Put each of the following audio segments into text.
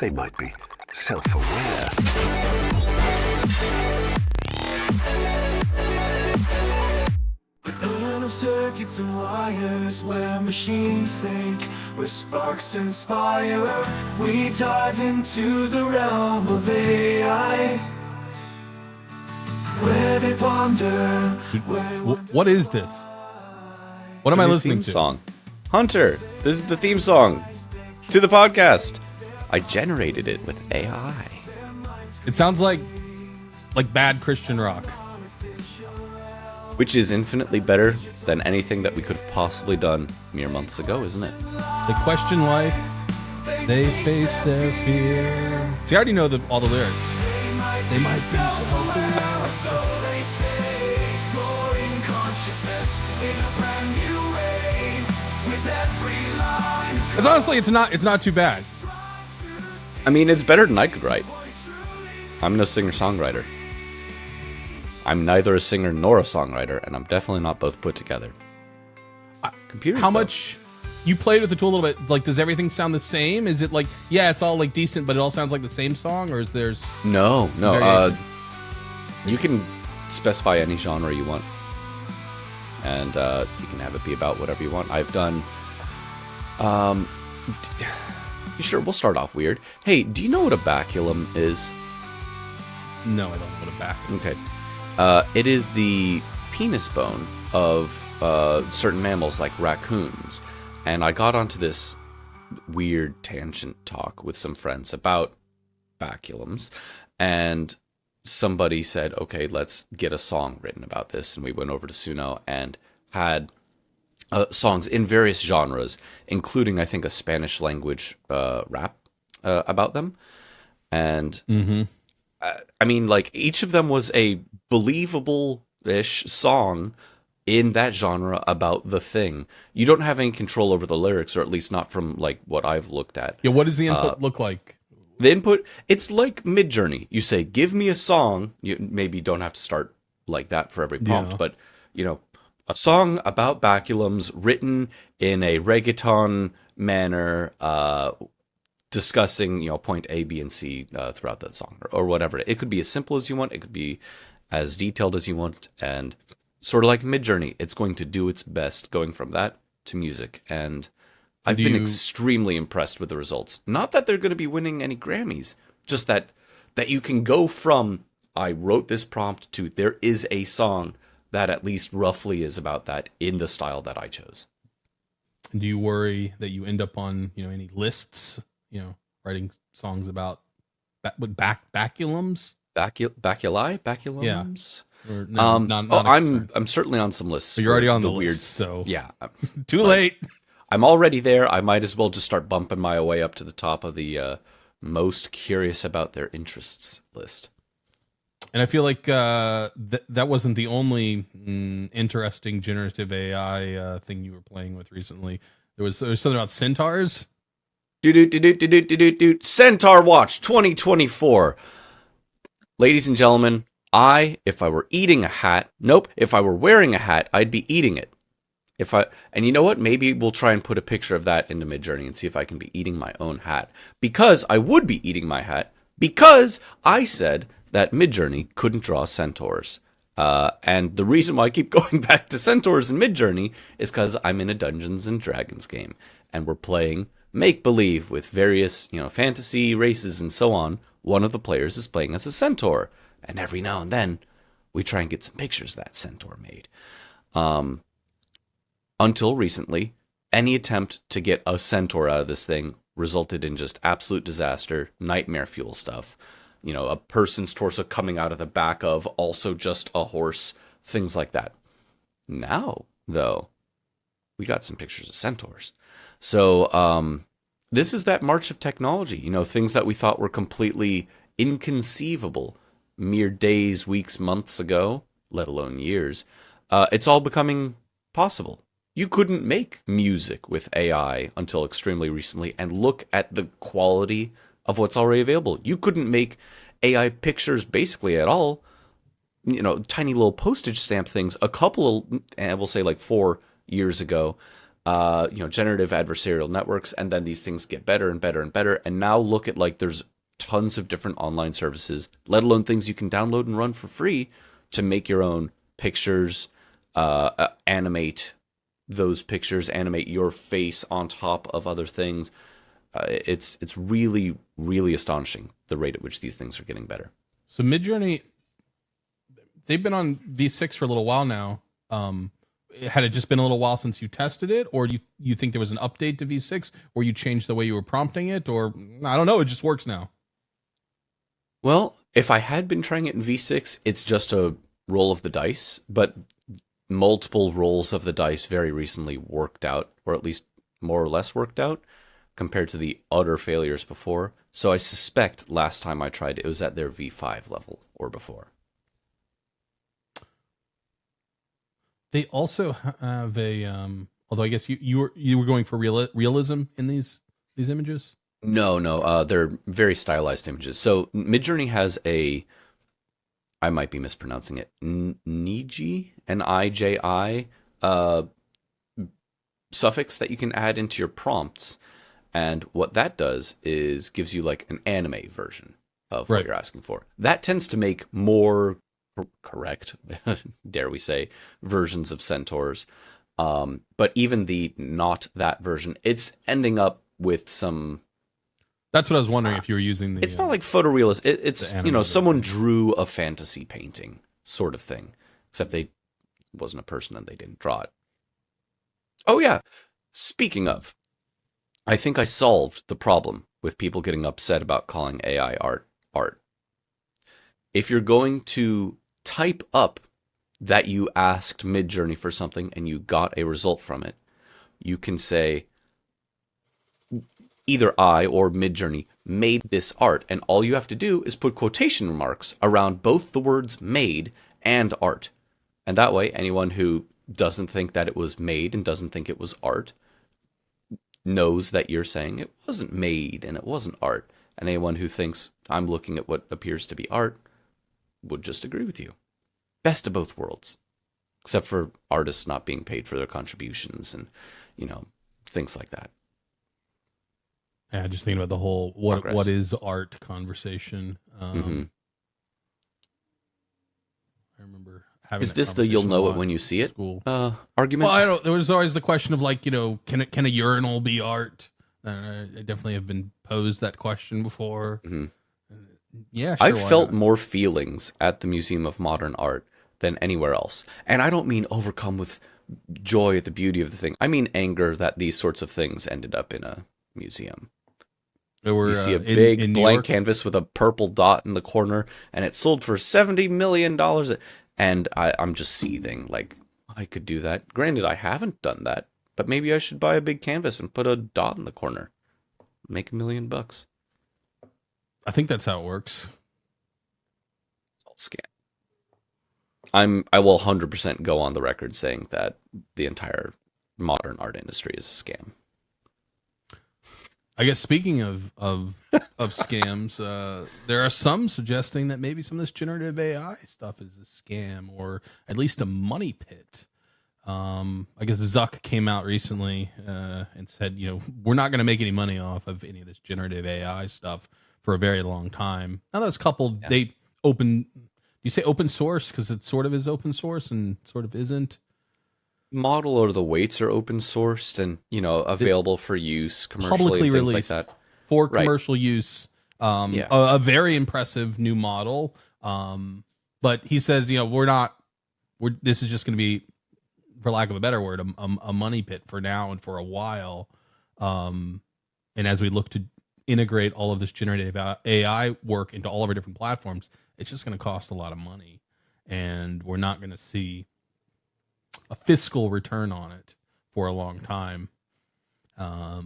They might be self-aware. Of circuits and wires, where machines think, where sparks inspire, we dive into the realm of AI, where they ponder. What is this? What am I listening theme to? Song. Hunter, this is the theme song to the podcast. I generated it with AI. It sounds like bad Christian rock. Which is infinitely better than anything that we could have possibly done mere months ago, isn't it? They question life. They face their fear. See, I already know all the lyrics. They might be so They say, exploring consciousness in a brand new way, with every line. Because honestly, it's not too bad. I mean, it's better than I could write. I'm no singer-songwriter. I'm neither a singer nor a songwriter, and I'm definitely not both put together. Computers, How though. much you played with the tool a little bit? Like, does everything sound the same? Is it like, yeah, it's all like decent, but it all sounds like the same song, or is there's No. variation? You can specify any genre you want, and you can have it be about whatever you want. I've done. Sure, we'll start off weird. Hey, do you know what a baculum is? No, I don't know what a back. Okay. It is the penis bone of certain mammals like raccoons. And I got onto this weird tangent talk with some friends about baculums. And somebody said, okay, let's get a song written about this. And we went over to Suno and had songs in various genres, including, I think, a Spanish language rap about them. And I mean, like, each of them was a believable-ish song in that genre about the thing. You don't have any control over the lyrics, or at least not from, like, what I've looked at. Yeah, what does the input look like? The input, it's like MidJourney. You say, give me a song. You maybe don't have to start like that for every prompt, Yeah. but, you know, a song about baculums written in a reggaeton manner, discussing, you know, point A, B, and C throughout that song, or whatever. It could be as simple as you want. It could be as detailed as you want. And sort of like MidJourney, it's going to do its best going from that to music. And I've been extremely impressed with the results. Not that they're going to be winning any Grammys, just that you can go from, I wrote this prompt, to there is a song that at least roughly is about that in the style that I chose. Do you worry that you end up on, you know, any lists, you know, writing songs about baculums? Baculums? Or no, I'm certainly on some lists. So you're already on the weird list, so yeah. Too late. I'm already there. I might as well just start bumping my way up to the top of the most curious about their interests list. And I feel like that wasn't the only interesting generative AI thing you were playing with recently. There was something about centaurs. Centaur Watch 2024. Ladies and gentlemen, if I were eating a hat, if I were wearing a hat, I'd be eating it. And you know what? Maybe we'll try and put a picture of that into MidJourney and see if I can be eating my own hat. Because I would be eating my hat, because I said that MidJourney couldn't draw centaurs. And the reason why I keep going back to centaurs in MidJourney is because I'm in a Dungeons and Dragons game, and we're playing make-believe with various, you know, fantasy races and so on. One of the players is playing as a centaur, and every now and then we try and get some pictures of that centaur made. Until recently, any attempt to get a centaur out of this thing resulted in just absolute disaster, nightmare fuel stuff. You know, a person's torso coming out of the back of also just a horse, things like that. Now, though, we got some pictures of centaurs. So, this is that march of technology. You know, things that we thought were completely inconceivable mere days, weeks, months ago, let alone years. It's all becoming possible. You couldn't make music with AI until extremely recently, and look at the quality of what's already available. You couldn't make AI pictures basically at all. You know, tiny little postage stamp things a couple of, and we'll say like 4 years ago. generative adversarial networks, and then these things get better and better and better. And now look at like there's tons of different online services, let alone things you can download and run for free to make your own pictures, animate those pictures, animate your face on top of other things. It's really, really astonishing the rate at which these things are getting better. So MidJourney, they've been on V6 for a little while now. Had it just been a little while since you tested it, or do you think there was an update to V6, or you changed the way you were prompting it, or I don't know, it just works now? Well, if I had been trying it in V6, it's just a roll of the dice, but multiple rolls of the dice very recently worked out, or at least more or less worked out, compared to the utter failures before. So I suspect last time I tried it was at their V5 level or before. They also have a, although I guess you were going for realism in these images. No, they're very stylized images. So MidJourney has I might be mispronouncing it, Niji, Niji, suffix that you can add into your prompts. And what that does is gives you like an anime version of what you're asking for. That tends to make more correct, dare we say, versions of centaurs. But even the not that version, it's ending up with some... That's what I was wondering if you were using the... It's not like photorealist. It's, someone version. drew a fantasy painting sort of thing. Except it wasn't a person and they didn't draw it. Oh, yeah. Speaking of, I think I solved the problem with people getting upset about calling AI art. If you're going to type up that you asked MidJourney for something and you got a result from it, you can say, either I or MidJourney made this art, and all you have to do is put quotation marks around both the words made and art. And that way, anyone who doesn't think that it was made and doesn't think it was art knows that you're saying it wasn't made and it wasn't art. And anyone who thinks I'm looking at what appears to be art would just agree with you. Best of both worlds. Except for artists not being paid for their contributions and, things like that. Yeah, just thinking about the whole what is art conversation. I remember having. Is this the you'll know it when you see it argument? Well, I don't. There was always the question of like, can a urinal be art? I definitely have been posed that question before. Mm-hmm. Yeah, sure, I've felt more feelings at the Museum of Modern Art than anywhere else, and I don't mean overcome with joy at the beauty of the thing. I mean anger that these sorts of things ended up in a museum. You see a big blank canvas with a purple dot in the corner, and it sold for $70 million. And I'm just seething. Like, I could do that. Granted, I haven't done that, but maybe I should buy a big canvas and put a dot in the corner. Make $1 million. I think that's how it works. It's all scam. I will 100% go on the record saying that the entire modern art industry is a scam. I guess speaking of scams, there are some suggesting that maybe some of this generative AI stuff is a scam or at least a money pit. I guess Zuck came out recently and said, we're not going to make any money off of any of this generative AI stuff for a very long time. Now that's coupled, they open. You say open source because it sort of is open source and sort of isn't. Model or the weights are open sourced and available for use commercially, publicly and things released like that for commercial use. A very impressive new model. But he says, this is just going to be, for lack of a better word, a money pit for now and for a while. And as we look to integrate all of this generative AI work into all of our different platforms, it's just going to cost a lot of money, and we're not going to see a fiscal return on it for a long time. I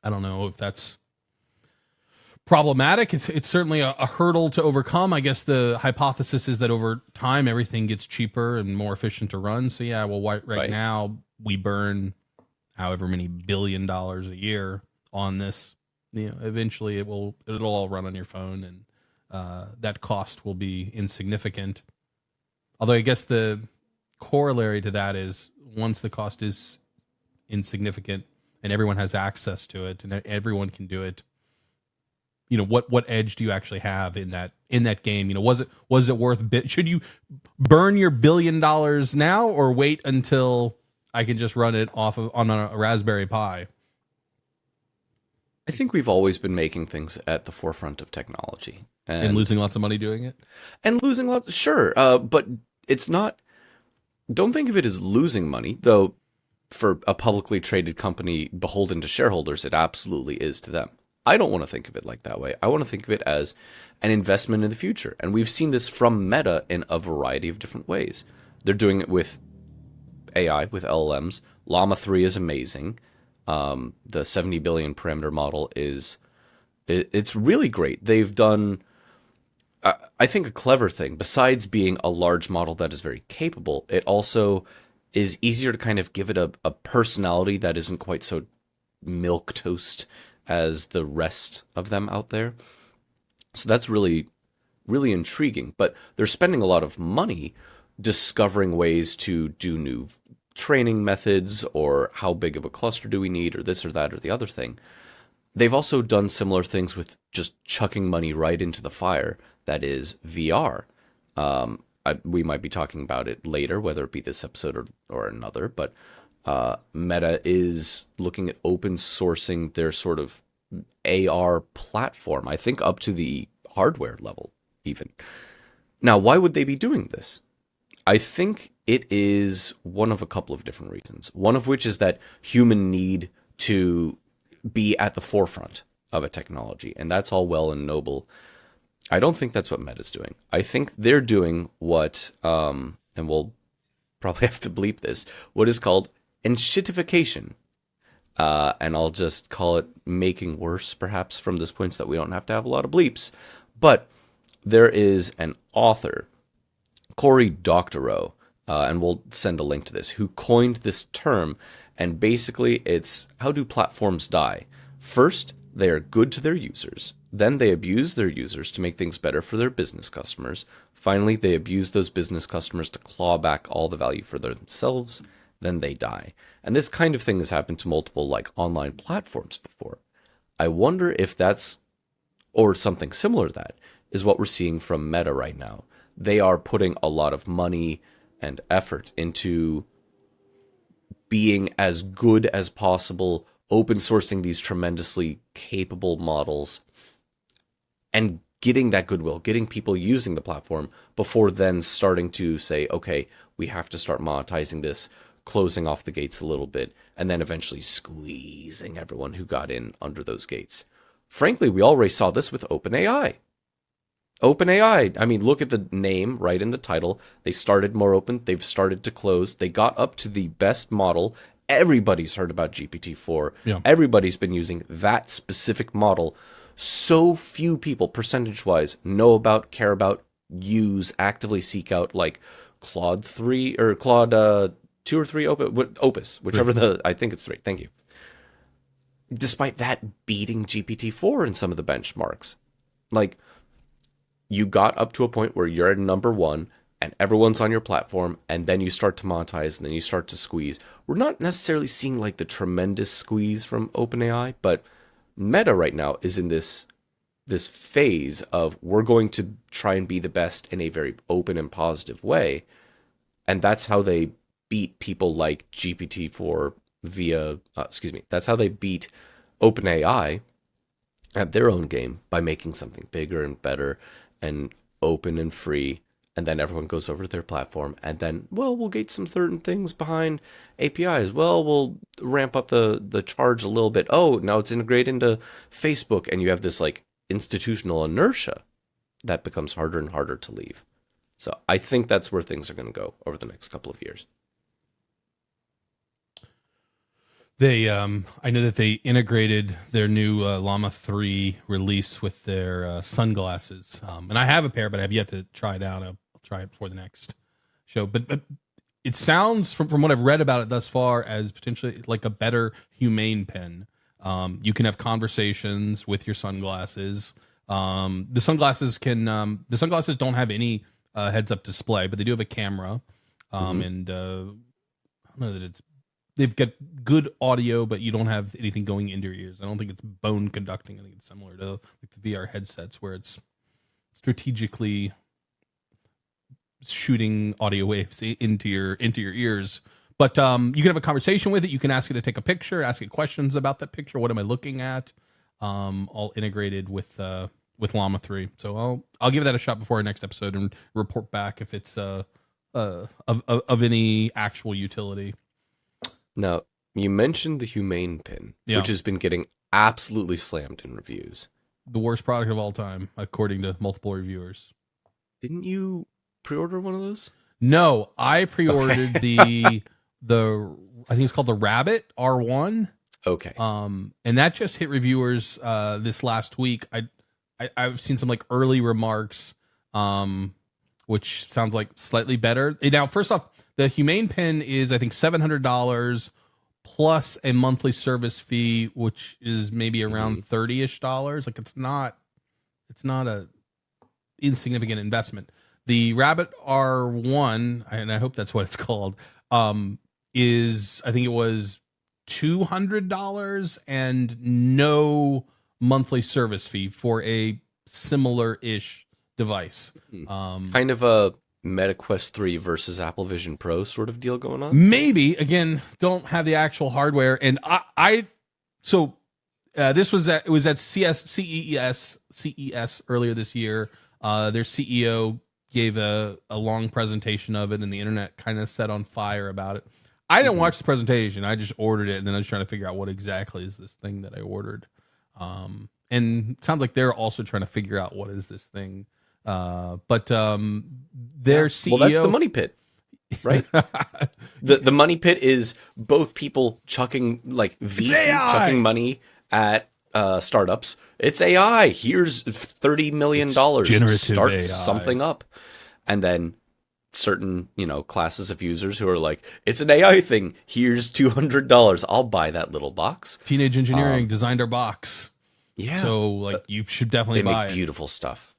don't know if that's problematic. It's certainly a hurdle to overcome. I guess the hypothesis is that over time everything gets cheaper and more efficient to run. So yeah, well, right now we burn however many $1 billion a year on this. Eventually it'll all run on your phone, and that cost will be insignificant. Although I guess corollary to that is once the cost is insignificant and everyone has access to it and everyone can do it, what edge do you actually have in that game? Was it worth should you burn your $1 billion now or wait until I can just run it on a Raspberry Pi? I think we've always been making things at the forefront of technology and losing lots of money doing it. And losing lots, sure, but it's not. Don't think of it as losing money, though. For a publicly traded company beholden to shareholders, it absolutely is to them. I don't want to think of it like that way. I want to think of it as an investment in the future. And we've seen this from Meta in a variety of different ways. They're doing it with AI, with LLMs. Llama 3 is amazing. The 70 billion parameter model it's really great. They've done, I think, a clever thing. Besides being a large model that is very capable, it also is easier to kind of give it a personality that isn't quite so milquetoast as the rest of them out there. So that's really, really intriguing. But they're spending a lot of money discovering ways to do new training methods, or how big of a cluster do we need, or this or that or the other thing. They've also done similar things with just chucking money right into the fire. That is VR. We might be talking about it later, whether it be this episode or another, but Meta is looking at open sourcing their sort of AR platform, I think up to the hardware level even. Now, why would they be doing this? I think it is one of a couple of different reasons. One of which is that human need to be at the forefront of a technology, and that's all well and noble. I don't think that's what Meta's doing. I think they're doing what, and we'll probably have to bleep this, what is called enshittification. And I'll just call it making worse, perhaps, from this point so that we don't have to have a lot of bleeps. But there is an author, Cory Doctorow, and we'll send a link to this, who coined this term. And basically, it's how do platforms die? First, they are good to their users. Then they abuse their users to make things better for their business customers. Finally, they abuse those business customers to claw back all the value for themselves. Then they die. And this kind of thing has happened to multiple online platforms before. I wonder if that's, or something similar to that, is what we're seeing from Meta right now. They are putting a lot of money and effort into being as good as possible, open sourcing these tremendously capable models, and getting that goodwill, getting people using the platform before then starting to say, okay, we have to start monetizing this, closing off the gates a little bit, and then eventually squeezing everyone who got in under those gates. Frankly, we already saw this with OpenAI. OpenAI, I mean, look at the name right in the title. They started more open. They've started to close. They got up to the best model. Everybody's heard about GPT-4. Yeah. Everybody's been using that specific model. So few people, percentage-wise, know about, care about, use, actively seek out, like Claude 3 or Claude 2 or 3 Opus, whichever I think it's 3. Thank you. Despite that beating GPT-4 in some of the benchmarks. Like, you got up to a point where you're at number one and everyone's on your platform, and then you start to monetize and then you start to squeeze. We're not necessarily seeing like the tremendous squeeze from OpenAI, but Meta right now is in this phase of we're going to try and be the best in a very open and positive way. And that's how they beat people like GPT-4 that's how they beat OpenAI at their own game, by making something bigger and better and open and free. And then everyone goes over to their platform, and then, well, we'll get some certain things behind APIs. Well, we'll ramp up the charge a little bit. Oh, now it's integrated into Facebook, and you have this like institutional inertia that becomes harder and harder to leave. So I think that's where things are going to go over the next couple of years. They, I know that they integrated their new Llama 3 release with their sunglasses, and I have a pair, but I have yet to try it out. I'll try it before the next show. But it sounds, from what I've read about it thus far, as potentially like a better humane pen. You can have conversations with your sunglasses. The sunglasses don't have any heads-up display, but they do have a camera. And I don't know that they've got good audio, but you don't have anything going into your ears. I don't think it's bone conducting. I think it's similar to like the VR headsets where it's strategically shooting audio waves into your ears. But you can have a conversation with it. You can ask it to take a picture, ask it questions about that picture. What am I looking at? All integrated with Llama 3. So I'll give that a shot before our next episode and report back if it's of any actual utility. Now, you mentioned the humane pin, which has been getting absolutely slammed in reviews. The worst product of all time, according to multiple reviewers. Didn't you pre-order one of those? No, I pre-ordered the I think it's called the Rabbit R1. Okay. And that just hit reviewers this last week. I've seen some like early remarks, which sounds like slightly better. Now, first off, the humane pin is I think $700 plus a monthly service fee, which is maybe around $30-ish. Like it's not a insignificant investment. The Rabbit R1, and I hope that's what it's called, is I think it was $200 and no monthly service fee for a similar-ish device. Kind of a MetaQuest 3 versus Apple Vision Pro sort of deal going on? Maybe. Again, don't have the actual hardware. And this was at CES earlier this year. Their CEO gave a long presentation of it, and the internet kind of set on fire about it. I didn't watch the presentation. I just ordered it, and then I was trying to figure out what exactly is this thing that I ordered. And it sounds like they're also trying to figure out what is this thing. But their CEO... Well, that's the money pit, right? the money pit is both people chucking, like VCs chucking money at startups. It's AI. Here's $30 million. Start AI. something up. And then certain, classes of users who are like, it's an AI thing. Here's $200. I'll buy that little box. Teenage Engineering designed our box. Yeah. So you should definitely buy it. They make beautiful stuff.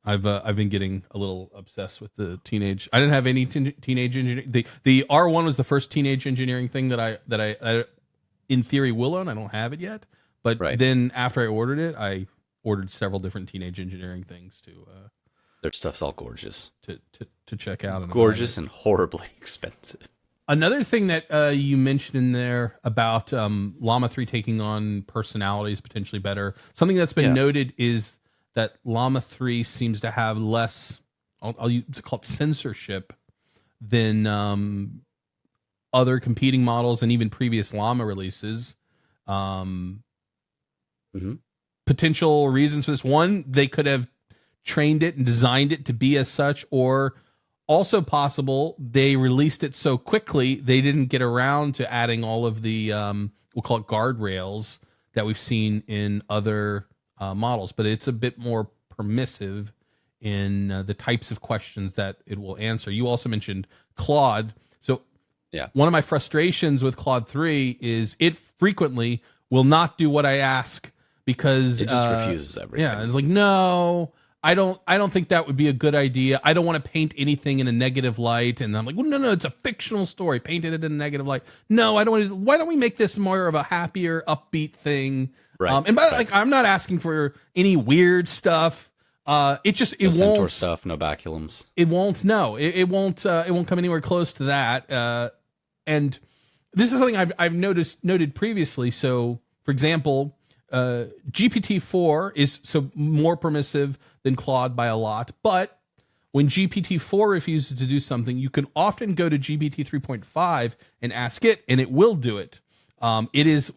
I've been getting a little obsessed with the teenage. I didn't have any teenage engineering. The R1 was the first teenage engineering thing that I in theory will own. I don't have it yet, but then after I ordered it, I ordered several different teenage engineering things to. Their stuff's all gorgeous to check out. And gorgeous and horribly expensive. Another thing that you mentioned in there about Llama 3 taking on personalities potentially better. Something that's been noted is that Llama 3 seems to have less, I'll call it censorship, than other competing models and even previous Llama releases. Potential reasons for this. One, they could have trained it and designed it to be as such, or also possible they released it so quickly they didn't get around to adding all of the, we'll call it guardrails that we've seen in other models, but it's a bit more permissive in the types of questions that it will answer. You also mentioned Claude. So one of my frustrations with Claude 3 is it frequently will not do what I ask because it just refuses everything. Yeah, it's like, no, I don't think that would be a good idea. I don't want to paint anything in a negative light. And I'm like, well, no, it's a fictional story. Painted it in a negative light. No, I don't want to. Why don't we make this more of a happier, upbeat thing? Right. Like, I'm not asking for any weird stuff. It won't. Centaur stuff, no baculums. It won't. No, it won't. It won't come anywhere close to that. And this is something I've noted previously. So, for example, GPT-4 is more permissive than Claude by a lot. But when GPT-4 refuses to do something, you can often go to GPT 3.5 and ask it, and it will do it. It is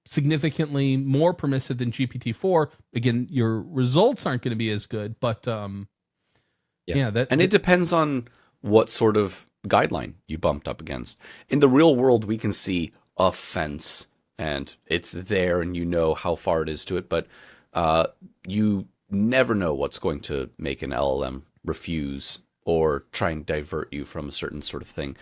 significantly more permissive than GPT-4. Again, your results aren't going to be as good, but it depends on what sort of guideline you bumped up against. In the real world, we can see a fence, and it's there, and you know how far it is to it, but you never know what's going to make an LLM refuse or try and divert you from a certain sort of thing.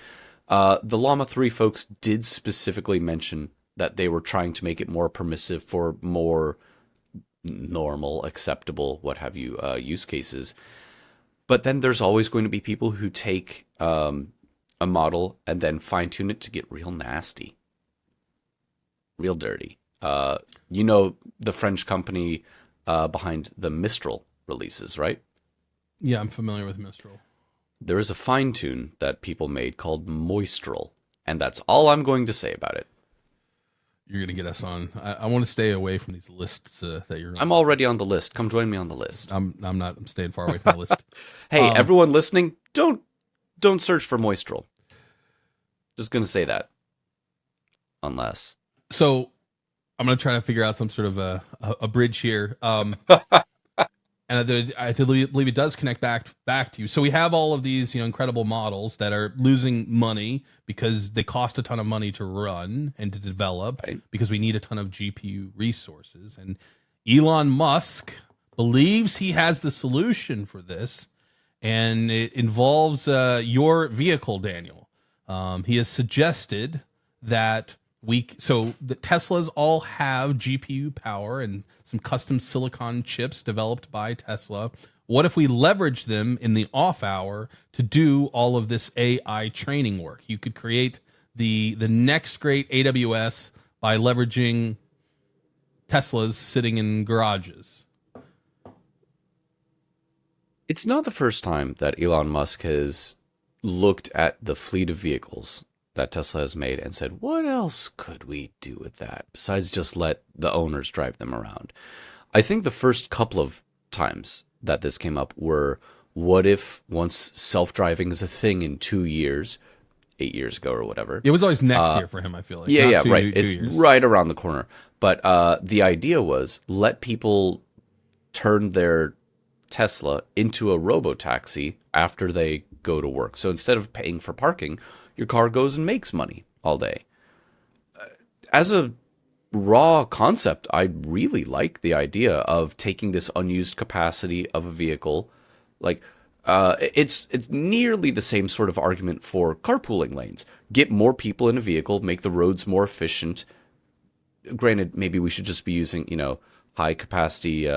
The Llama 3 folks did specifically mention that they were trying to make it more permissive for more normal, acceptable, what have you, use cases. But then there's always going to be people who take a model and then fine tune it to get real nasty, real dirty. You know, the French company behind the Mistral releases, right? Yeah, I'm familiar with Mistral. There is a fine tune that people made called Moistral, and that's all I'm going to say about it. You're gonna get us on. I want to stay away from these lists that you're on. I'm already on the list. Come join me on the list. I'm not. I'm staying far away from the list. Hey, everyone listening, don't search for Moistral. Just gonna say that. Unless. So, I'm gonna try to figure out some sort of a bridge here. And I believe it does connect back to you. So we have all of these, incredible models that are losing money because they cost a ton of money to run and to develop, right, because we need a ton of GPU resources. And Elon Musk believes he has the solution for this, and it involves your vehicle, Daniel. He has suggested that the Teslas all have GPU power and some custom silicon chips developed by Tesla. What if we leverage them in the off hour to do all of this AI training work? You could create the next great AWS by leveraging Teslas sitting in garages. It's not the first time that Elon Musk has looked at the fleet of vehicles that Tesla has made and said, what else could we do with that besides just let the owners drive them around? I think the first couple of times that this came up were, what if once self-driving is a thing in 2 years, 8 years ago or whatever. It was always next year for him, I feel like. Yeah, Not right. 2 It's years. right around the corner. But the idea was let people turn their Tesla into a robo-taxi after they go to work. So instead of paying for parking, your car goes and makes money all day. As a raw concept, I really like the idea of taking this unused capacity of a vehicle. Like, it's nearly the same sort of argument for carpooling lanes. Get more people in a vehicle, make the roads more efficient. Granted, maybe we should just be using, high capacity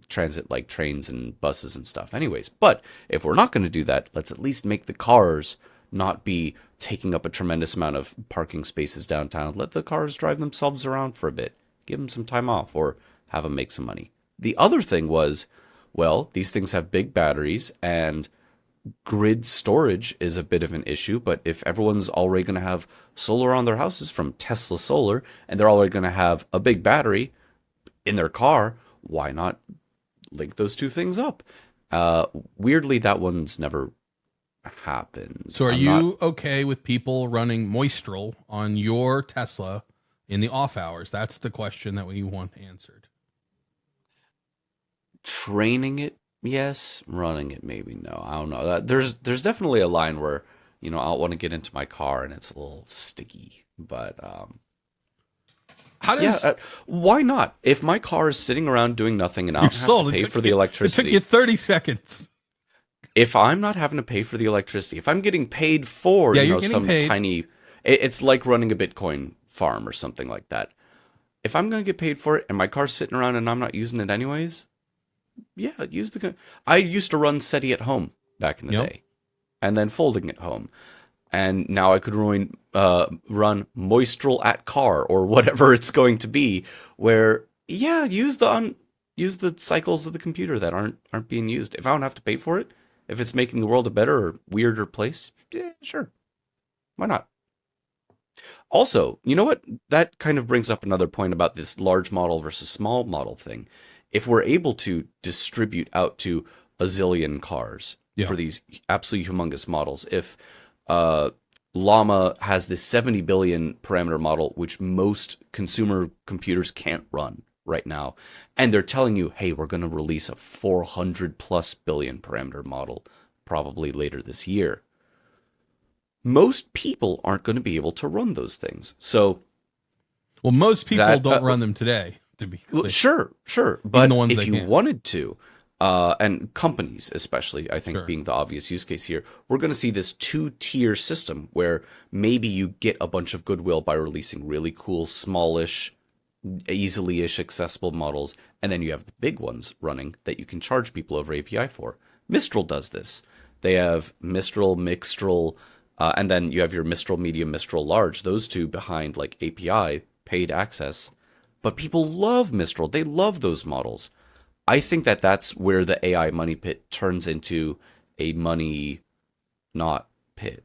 transit like trains and buses and stuff anyways. But if we're not going to do that, let's at least make the cars not be taking up a tremendous amount of parking spaces downtown. Let the cars drive themselves around for a bit. Give them some time off or have them make some money. The other thing was, well, these things have big batteries and grid storage is a bit of an issue. But if everyone's already going to have solar on their houses from Tesla Solar and they're already going to have a big battery in their car, why not link those two things up? Weirdly, that one's never happened. So are you okay with people running Moistral on your Tesla in the off hours? That's the question that we want answered. Training it, yes. Running it, maybe no. I don't know. There's definitely a line where, I'll want to get into my car and it's a little sticky. But how does why not? If my car is sitting around doing nothing and I don't have to pay for the electricity. It took you 30 seconds. If I'm not having to pay for the electricity, if I'm getting paid for, some tiny, it's like running a Bitcoin farm or something like that. If I'm going to get paid for it and my car's sitting around and I'm not using it anyways, yeah, I used to run SETI at home back in the day and then folding at home. And now I could run Moistral at car or whatever it's going to be where, use the cycles of the computer that aren't being used. If I don't have to pay for it, if it's making the world a better or weirder place, yeah, sure. Why not? Also, you know what? That kind of brings up another point about this large model versus small model thing. If we're able to distribute out to a zillion cars for these absolutely humongous models, if Llama has this 70 billion parameter model, which most consumer computers can't run right now, and they're telling you, hey, we're going to release a 400 plus billion parameter model probably later this year. Most people aren't going to be able to run those things. So, well, most people don't run them today, to be clear. Sure. But the ones if you wanted to, and companies especially, I think being the obvious use case here, we're going to see this 2-tier system where maybe you get a bunch of goodwill by releasing really cool, smallish, easily-ish accessible models, and then you have the big ones running that you can charge people over API for. Mistral does this. They have Mistral, Mixtral, and then you have your Mistral Medium, Mistral Large. Those two behind like API, paid access. But people love Mistral. They love those models. I think that that's where the AI money pit turns into a money not pit.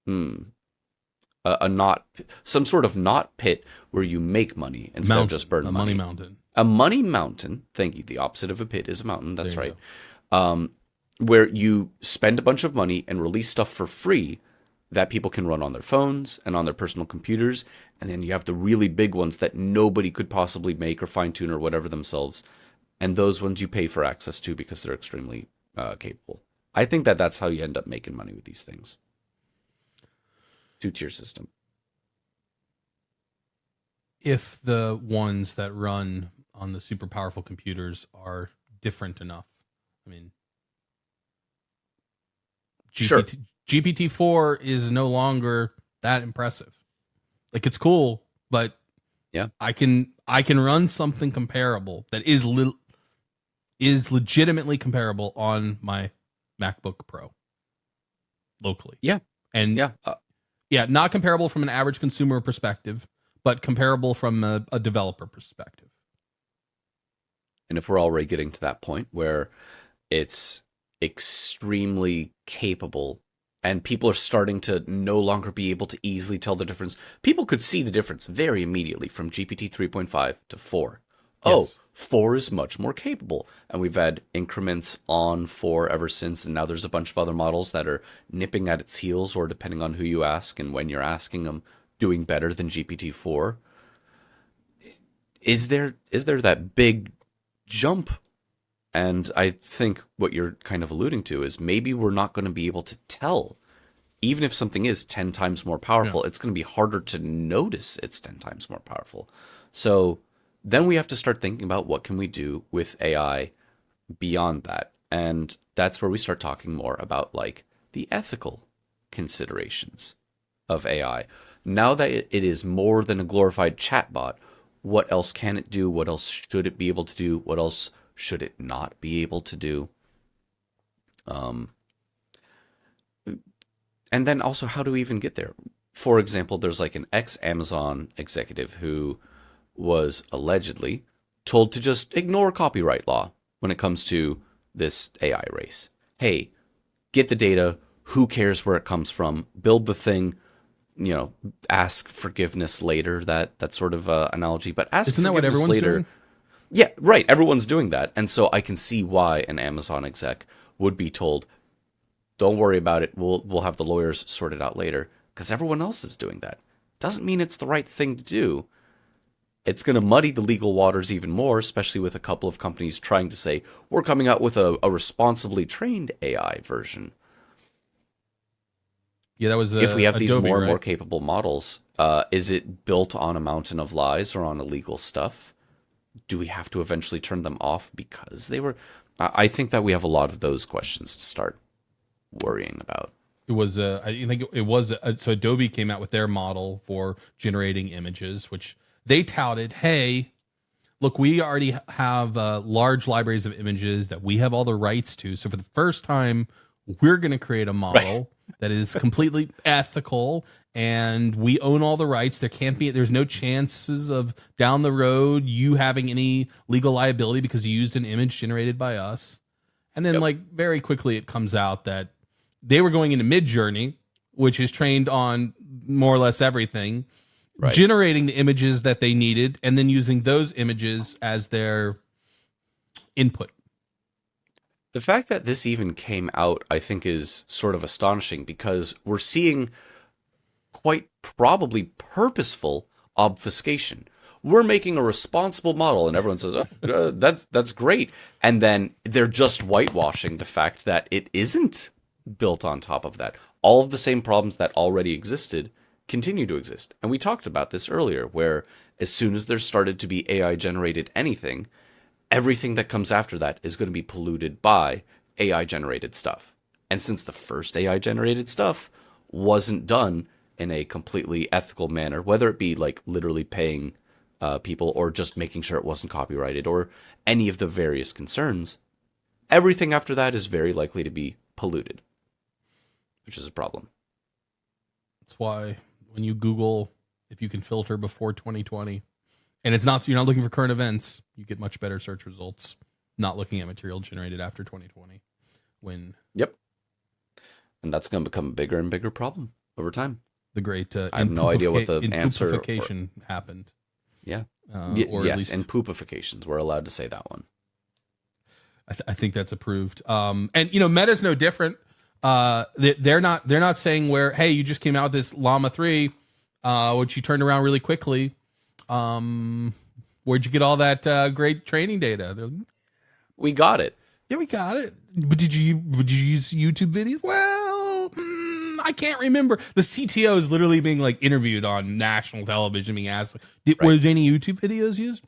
A not, some sort of not pit where you make money instead of just burn money. A money mountain. A money mountain. Thank you. The opposite of a pit is a mountain. That's right. Where you spend a bunch of money and release stuff for free that people can run on their phones and on their personal computers. And then you have the really big ones that nobody could possibly make or fine tune or whatever themselves. And those ones you pay for access to because they're extremely capable. I think that that's how you end up making money with these things. Two-tier system. If the ones that run on the super powerful computers are different enough. I mean, Sure. GPT-4 is no longer that impressive. Like, it's cool, but yeah, I can run something comparable that is legitimately comparable on my MacBook Pro locally. Yeah. And yeah, not comparable from an average consumer perspective, but comparable from a developer perspective. And if we're already getting to that point where it's extremely capable and people are starting to no longer be able to easily tell the difference, people could see the difference very immediately from GPT 3.5 to 4. Yes. Oh, 4 is much more capable. And we've had increments on 4 ever since. And now there's a bunch of other models that are nipping at its heels, or depending on who you ask and when you're asking them, doing better than GPT-4. Is there that big jump? And I think what you're kind of alluding to is maybe we're not going to be able to tell. Even if something is 10 times more powerful, it's going to be harder to notice it's 10 times more powerful. So then we have to start thinking about what can we do with AI beyond that. And that's where we start talking more about like the ethical considerations of AI. Now that it is more than a glorified chatbot, what else can it do? What else should it be able to do? What else should it not be able to do? And then also, how do we even get there? For example, there's like an ex-Amazon executive who was allegedly told to just ignore copyright law when it comes to this AI race. Hey, get the data. Who cares where it comes from? Build the thing. You know, ask forgiveness later. That sort of analogy. But ask Isn't that what forgiveness everyone's later. doing? Yeah, right. Everyone's doing that. And so I can see why an Amazon exec would be told, don't worry about it. We'll have the lawyers sort it out later. Because everyone else is doing that. Doesn't mean it's the right thing to do. It's going to muddy the legal waters even more, especially with a couple of companies trying to say, we're coming out with a responsibly trained AI version. Yeah, that was if we have these Adobe, more and right? more capable models, is it built on a mountain of lies or on illegal stuff? Do we have to eventually turn them off because they were? I think that we have a lot of those questions to start worrying about. It was I think it was so Adobe came out with their model for generating images, which they touted, hey, look, we already have large libraries of images that we have all the rights to. So for the first time, we're going to create a model that is completely ethical, and we own all the rights. There's no chances of down the road you having any legal liability because you used an image generated by us. And then like very quickly it comes out that they were going into MidJourney, which is trained on more or less everything, generating the images that they needed and then using those images as their input. The fact that this even came out, I think, is sort of astonishing because we're seeing quite probably purposeful obfuscation. We're making a responsible model, and everyone says, oh, that's great. And then they're just whitewashing the fact that it isn't built on top of that. All of the same problems that already existed continue to exist. And we talked about this earlier, where as soon as there started to be AI-generated anything, everything that comes after that is going to be polluted by AI-generated stuff. And since the first AI-generated stuff wasn't done in a completely ethical manner, whether it be like literally paying people or just making sure it wasn't copyrighted or any of the various concerns, everything after that is very likely to be polluted, which is a problem. That's why when you Google if you can filter before 2020, and you're not looking for current events, you get much better search results. Not looking at material generated after 2020. Yep. And that's going to become a bigger and bigger problem over time. The great I have no idea what the answer happened. Yeah. Or yes, at least, and poopifications. We're allowed to say that one. I think that's approved. And Meta's no different. They're not saying hey, you just came out with this Llama 3, which you turned around really quickly. Where'd you get all that great training data? We got it. Yeah, we got it. But did you use YouTube videos? Well, I can't remember. The CTO is literally being like interviewed on national television, being asked, "Was any YouTube videos used?"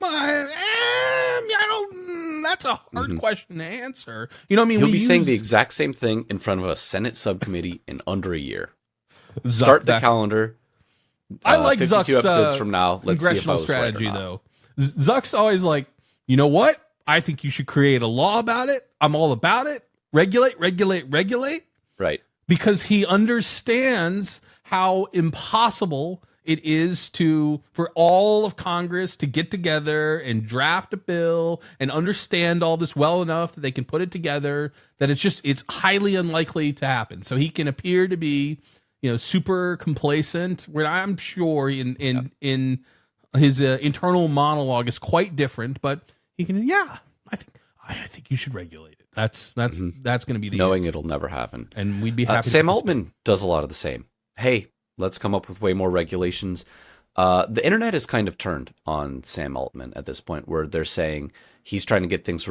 That's a hard question to answer. You know what I mean? He'll be saying the exact same thing in front of a Senate subcommittee in under a year. Start the calendar. I like 52 Zuck's episodes from now. Let's see if I congressional was strategy, right or not. though. Zuck's always like, you know what? I think you should create a law about it. I'm all about it. Regulate. Right. Because he understands how impossible it is for all of Congress to get together and draft a bill and understand all this well enough that they can put it together, that it's highly unlikely to happen. So he can appear to be, super complacent, where I'm sure in his internal monologue is quite different, but he can, I think you should regulate it. That's going to be the knowing answer. It'll never happen. And we'd be happy. Sam Altman does a lot of the same. Hey, let's come up with way more regulations. The internet is kind of turned on Sam Altman at this point, where they're saying he's trying to get things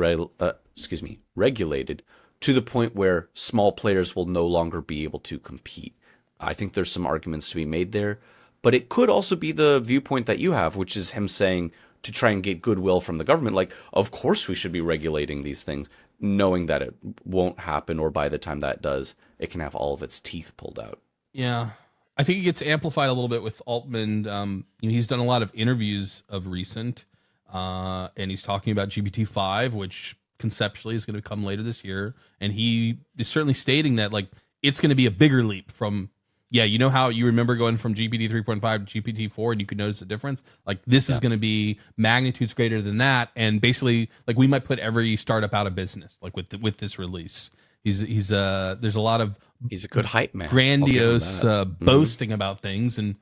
regulated to the point where small players will no longer be able to compete. I think there's some arguments to be made there, but it could also be the viewpoint that you have, which is him saying to try and get goodwill from the government. Like, of course we should be regulating these things, knowing that it won't happen, or by the time that does, it can have all of its teeth pulled out. Yeah. I think it gets amplified a little bit with Altman. He's done a lot of interviews of recent, and he's talking about GPT-5, which conceptually is going to come later this year. And he is certainly stating that it's going to be a bigger leap from, how you remember going from GPT 3.5 to GPT 4 and you could notice a difference? This is going to be magnitudes greater than that. And basically, we might put every startup out of business, with this release. There's a lot of, he's a good hype man, grandiose boasting about things, and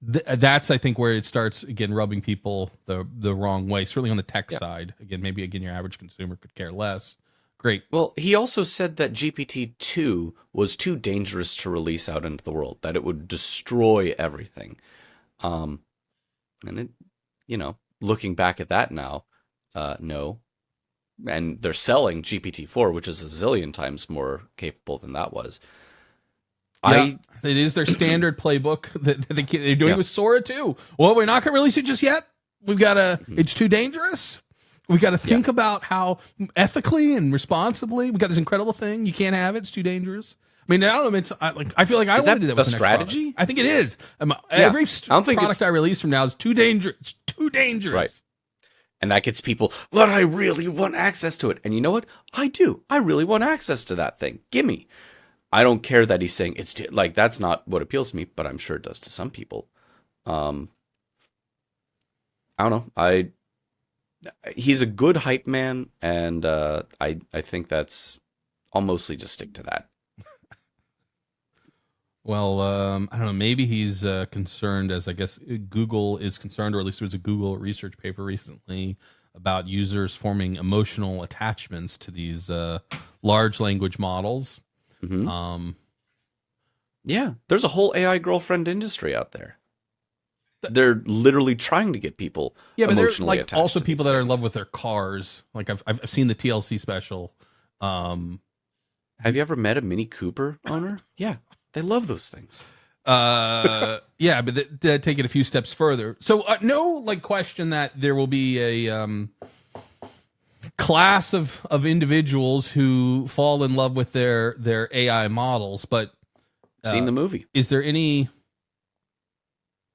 that's I think where it starts again rubbing people the wrong way. Certainly on the tech side, maybe your average consumer could care less. Great. Well, he also said that GPT-2 was too dangerous to release out into the world, that it would destroy everything. And it, looking back at that now, no. And they're selling GPT-4, which is a zillion times more capable than that was. It is their standard playbook that they're doing with Sora too. Well, we're not going to release it just yet. We've got to. It's too dangerous. We got to think about how ethically and responsibly. We got this incredible thing. You can't have it. It's too dangerous. I mean, I don't know. I feel like I want to do that with the strategy. Next product. I think it is. Every product I release from now is too dangerous. It's too dangerous. Right. And that gets people, but I really want access to it. And you know what? I do. I really want access to that thing. Gimme. I don't care that he's saying it's that's not what appeals to me, but I'm sure it does to some people. I don't know. He's a good hype man, and I think I'll mostly just stick to that. Well, I don't know. Maybe he's concerned, as I guess Google is concerned, or at least there was a Google research paper recently about users forming emotional attachments to these large language models. Mm-hmm. There's a whole AI girlfriend industry out there. They're literally trying to get people emotionally attached. Also people that are in things. love with their cars. I've seen the TLC special. Have you ever met a Mini Cooper owner? Yeah, they love those things. But take it a few steps further. So no question that there will be a class of individuals who fall in love with their AI models, but seen the movie. Is there any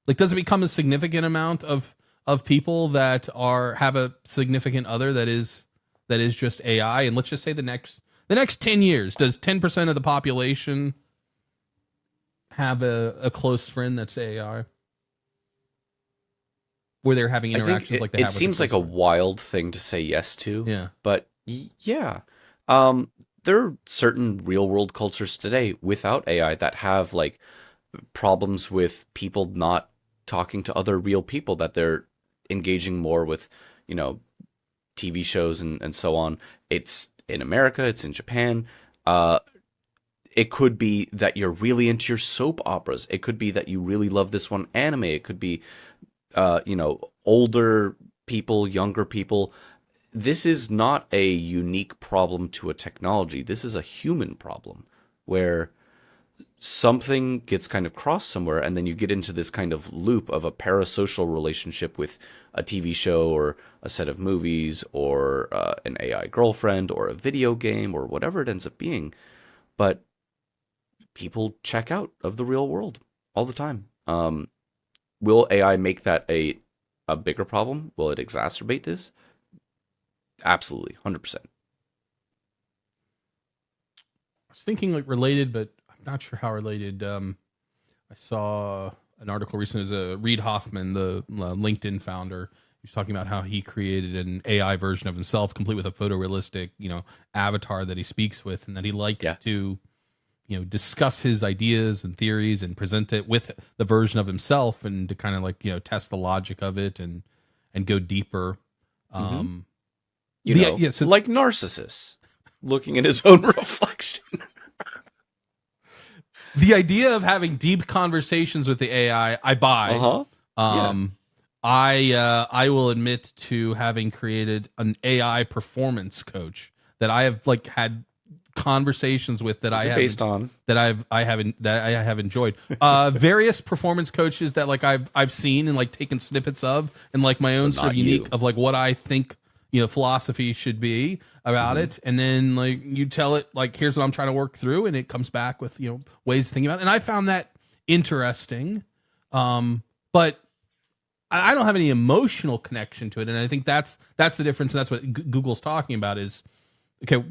does it become a significant amount of people that have a significant other that is that is just AI, and let's just say the next 10 years, does 10% of the population have a close friend that's AI? Where they're having interactions like they have with it seems like a friend. wild thing to say yes to. Yeah. But yeah. There are certain real world cultures today without AI that have like problems with people not talking to other real people, that they're engaging more with, TV shows and so on. It's in America, it's in Japan. It could be that you're really into your soap operas. It could be that you really love this one anime. It could be, older people, younger people. This is not a unique problem to a technology. This is a human problem where something gets kind of crossed somewhere, and then you get into this kind of loop of a parasocial relationship with a TV show or a set of movies or an AI girlfriend or a video game or whatever it ends up being. But people check out of the real world all the time. Will AI make that a bigger problem? Will it exacerbate this? Absolutely, 100%. I was thinking like related, but I'm not sure how related. I saw an article recently. It was Reid Hoffman, the LinkedIn founder. He was talking about how he created an AI version of himself, complete with a photorealistic, avatar that he speaks with, and that he likes to, discuss his ideas and theories and present it with the version of himself, and to kind of like test the logic of it and go deeper. So, like Narcissus looking at his own reflection. The idea of having deep conversations with the AI, I buy. I will admit to having created an AI performance coach that I have like had conversations with that I have enjoyed. Various performance coaches that like I've seen and like taken snippets of, and like my own sort of unique of like what I think philosophy should be about it, and then like you tell it like, here's what I'm trying to work through, and it comes back with ways to think about it. And I found that interesting, but I don't have any emotional connection to it, and I think that's the difference, and that's what Google's talking about is okay,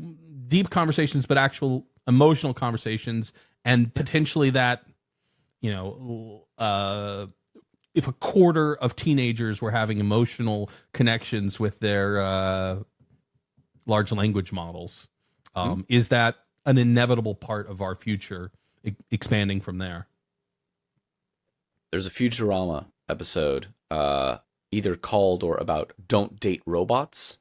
deep conversations, but actual emotional conversations, and potentially that if a quarter of teenagers were having emotional connections with their large language models, is that an inevitable part of our future, expanding from there? There's a Futurama episode, either called or about "Don't Date Robots."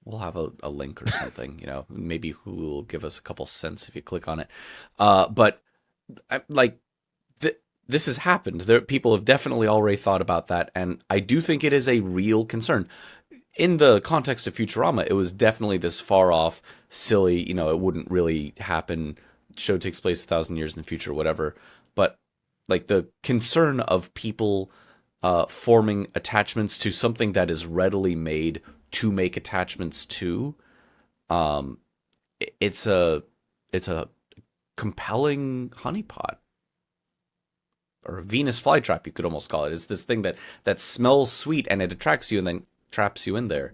We'll have a link or something, maybe Hulu will give us a couple cents if you click on it. But like, this has happened. People have definitely already thought about that, and I do think it is a real concern. In the context of Futurama, it was definitely this far off, silly, it wouldn't really happen. Show takes place 1,000 years in the future, whatever. But like the concern of people forming attachments to something that is readily made to make attachments to, it's a compelling honeypot. Or a Venus flytrap, you could almost call it. It's this thing that smells sweet and it attracts you and then traps you in there.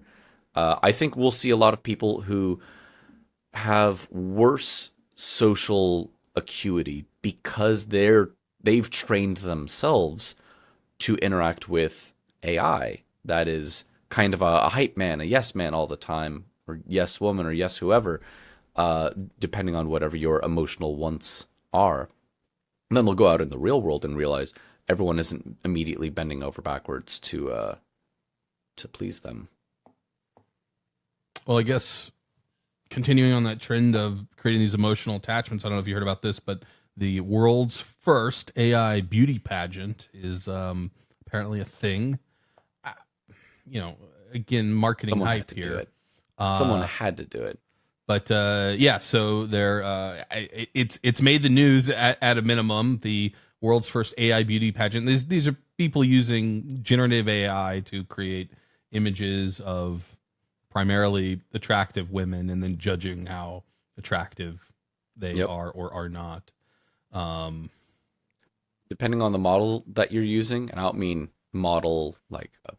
I think we'll see a lot of people who have worse social acuity because they've trained themselves to interact with AI that is kind of a hype man, a yes man all the time, or yes woman, or yes whoever, depending on whatever your emotional wants are. And then they'll go out in the real world and realize everyone isn't immediately bending over backwards to please them. Well, I guess continuing on that trend of creating these emotional attachments, I don't know if you heard about this, but the world's first AI beauty pageant is apparently a thing. Again, marketing Someone hype here. Someone had to do it. But so they're it's made the news at a minimum. The world's first AI beauty pageant. These are people using generative AI to create images of primarily attractive women, and then judging how attractive they are or are not. Depending on the model that you're using, and I don't mean model like a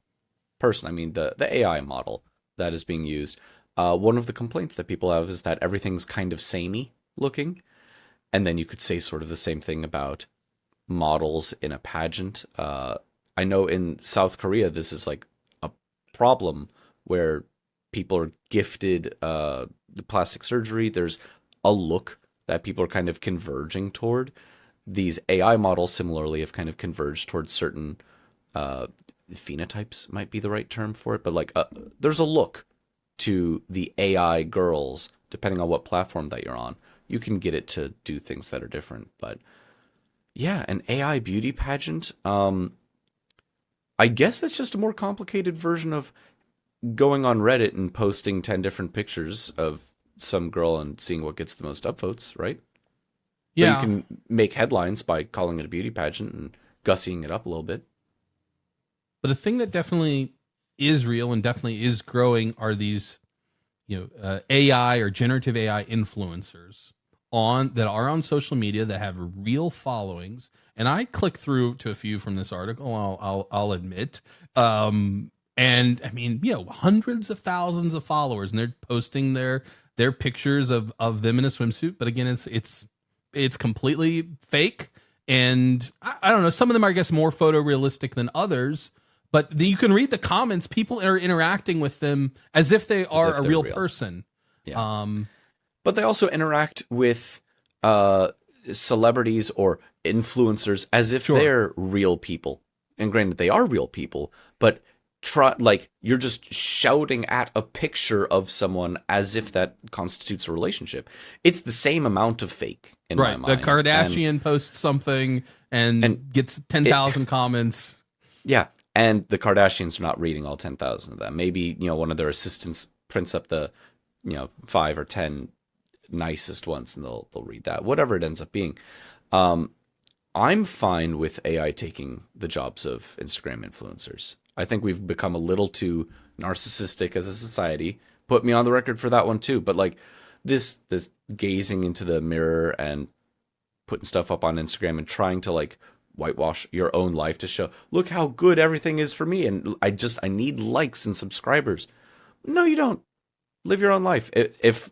person. I mean the AI model that is being used. one of the complaints that people have is that everything's kind of samey looking. And then you could say sort of the same thing about models in a pageant. I know in South Korea, this is like a problem where people are gifted the plastic surgery. There's a look that people are kind of converging toward. These AI models similarly have kind of converged towards certain phenotypes might be the right term for it, but like there's a look to the AI girls, depending on what platform that you're on. You can get it to do things that are different, but yeah, an AI beauty pageant. I guess that's just a more complicated version of going on Reddit and posting 10 different pictures of some girl and seeing what gets the most upvotes, right? Yeah. But you can make headlines by calling it a beauty pageant and gussying it up a little bit. But a thing that definitely is real and definitely is growing are these, AI or generative AI influencers that are on social media that have real followings. And I click through to a few from this article. I'll admit, and I mean, hundreds of thousands of followers, and they're posting their pictures of them in a swimsuit. But again, it's completely fake. And I don't know. Some of them are, I guess, more photorealistic than others. But you can read the comments. People are interacting with them as if they are a real person. Yeah. But they also interact with celebrities or influencers as if they're real people. And granted, they are real people, but you're just shouting at a picture of someone as if that constitutes a relationship. It's the same amount of fake in my mind. The Kardashian posts something and gets 10,000 comments. Yeah. And the Kardashians are not reading all 10,000 of them. Maybe, one of their assistants prints up the, 5 or 10 nicest ones and they'll read that, whatever it ends up being. I'm fine with AI taking the jobs of Instagram influencers. I think we've become a little too narcissistic as a society. Put me on the record for that one too. But like this gazing into the mirror and putting stuff up on Instagram and trying to like whitewash your own life to show, look how good everything is for me. And I need likes and subscribers. No, you don't. Live your own life. If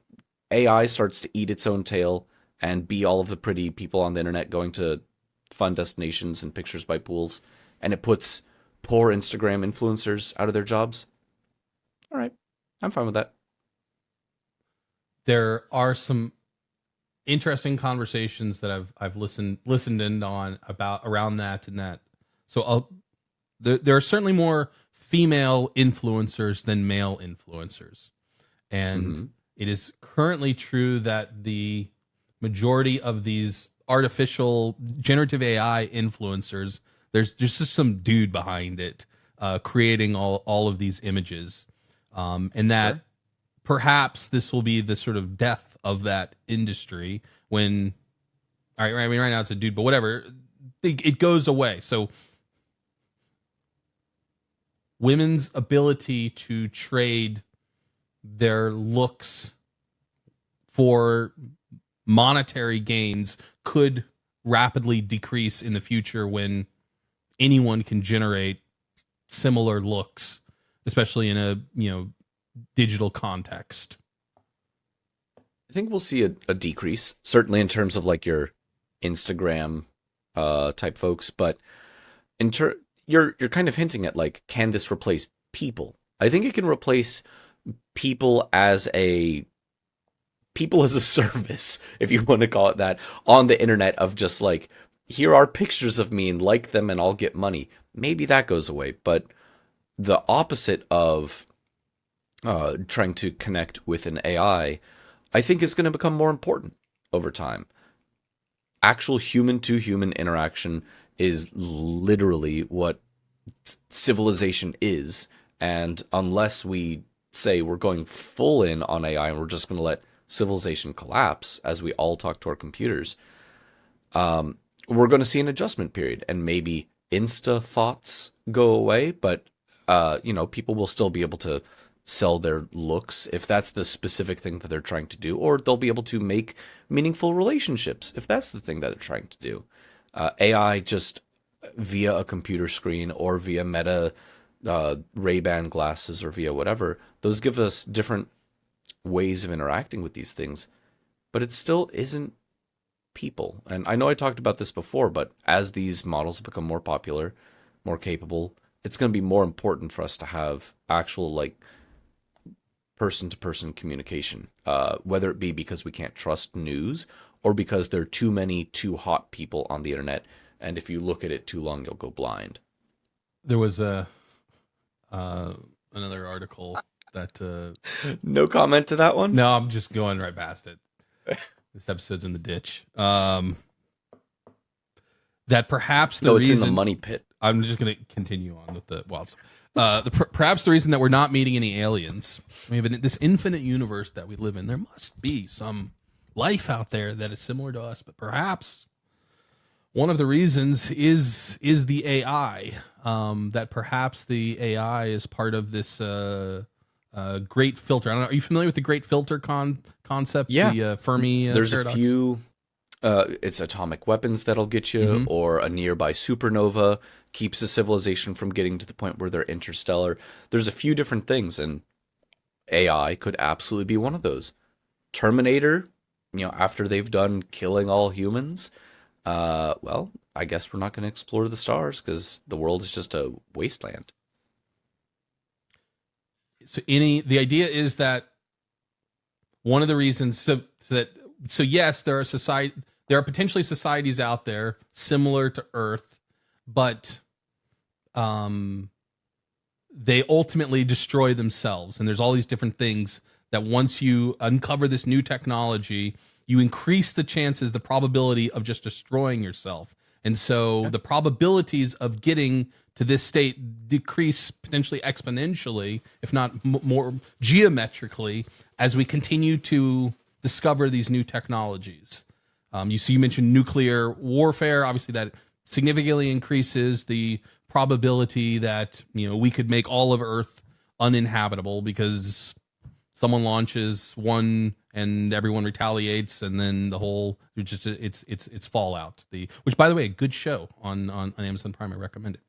AI starts to eat its own tail and be all of the pretty people on the internet going to fun destinations and pictures by pools, and it puts poor Instagram influencers out of their jobs, all right, I'm fine with that. There are some interesting conversations that I've listened in on about around that and that. So there are certainly more female influencers than male influencers, and it is currently true that the majority of these artificial generative AI influencers, there's just some dude behind it, creating all of these images, and that perhaps this will be the sort of death of that industry when, all right, I mean, right now it's a dude, but whatever, it goes away. So women's ability to trade their looks for monetary gains could rapidly decrease in the future when anyone can generate similar looks, especially in a digital context. I think we'll see a decrease, certainly in terms of like your Instagram type folks, but you're kind of hinting at like, can this replace people? I think it can replace people as a service, if you want to call it that, on the internet, of just like, here are pictures of me and like them and I'll get money. Maybe that goes away, but the opposite of trying to connect with an AI, I think is going to become more important over time. Actual human-to-human interaction is literally what civilization is, and unless we say we're going full in on AI and we're just going to let civilization collapse as we all talk to our computers, we're going to see an adjustment period, and maybe Insta thoughts go away, but people will still be able to sell their looks if that's the specific thing that they're trying to do, or they'll be able to make meaningful relationships if that's the thing that they're trying to do. AI just via a computer screen or via Meta Ray-Ban glasses or via whatever, those give us different ways of interacting with these things, but it still isn't people. And I know I talked about this before, but as these models become more popular, more capable, it's going to be more important for us to have actual like person-to-person communication, whether it be because we can't trust news or because there are too many too hot people on the internet, and if you look at it too long, you'll go blind. There was another article that no comment to that one. No, I'm just going right past it. This episode's in the ditch. That perhaps the reason it's in the money pit. I'm just going to continue on with the wilds. Perhaps the reason that we're not meeting any aliens, we have this infinite universe that we live in. There must be some life out there that is similar to us, but perhaps one of the reasons is the AI. That perhaps the AI is part of this great filter. I don't know. Are you familiar with the great filter concept? Yeah. The Fermi There's paradox? a few. It's atomic weapons that'll get you, or a nearby supernova keeps a civilization from getting to the point where they're interstellar. There's a few different things, and AI could absolutely be one of those. Terminator, after they've done killing all humans, well, I guess we're not going to explore the stars because the world is just a wasteland. So the idea is that one of the reasons so yes, there are potentially societies out there similar to Earth, but they ultimately destroy themselves. And there's all these different things that once you uncover this new technology, you increase the chances, the probability of just destroying yourself. And so the probabilities of getting to this state decrease potentially exponentially, if not more geometrically, as we continue to discover these new technologies. You mentioned nuclear warfare. Obviously, that significantly increases the probability that we could make all of Earth uninhabitable because someone launches one and everyone retaliates, and then the whole it's Fallout. Which, by the way, a good show on Amazon Prime. I recommend it.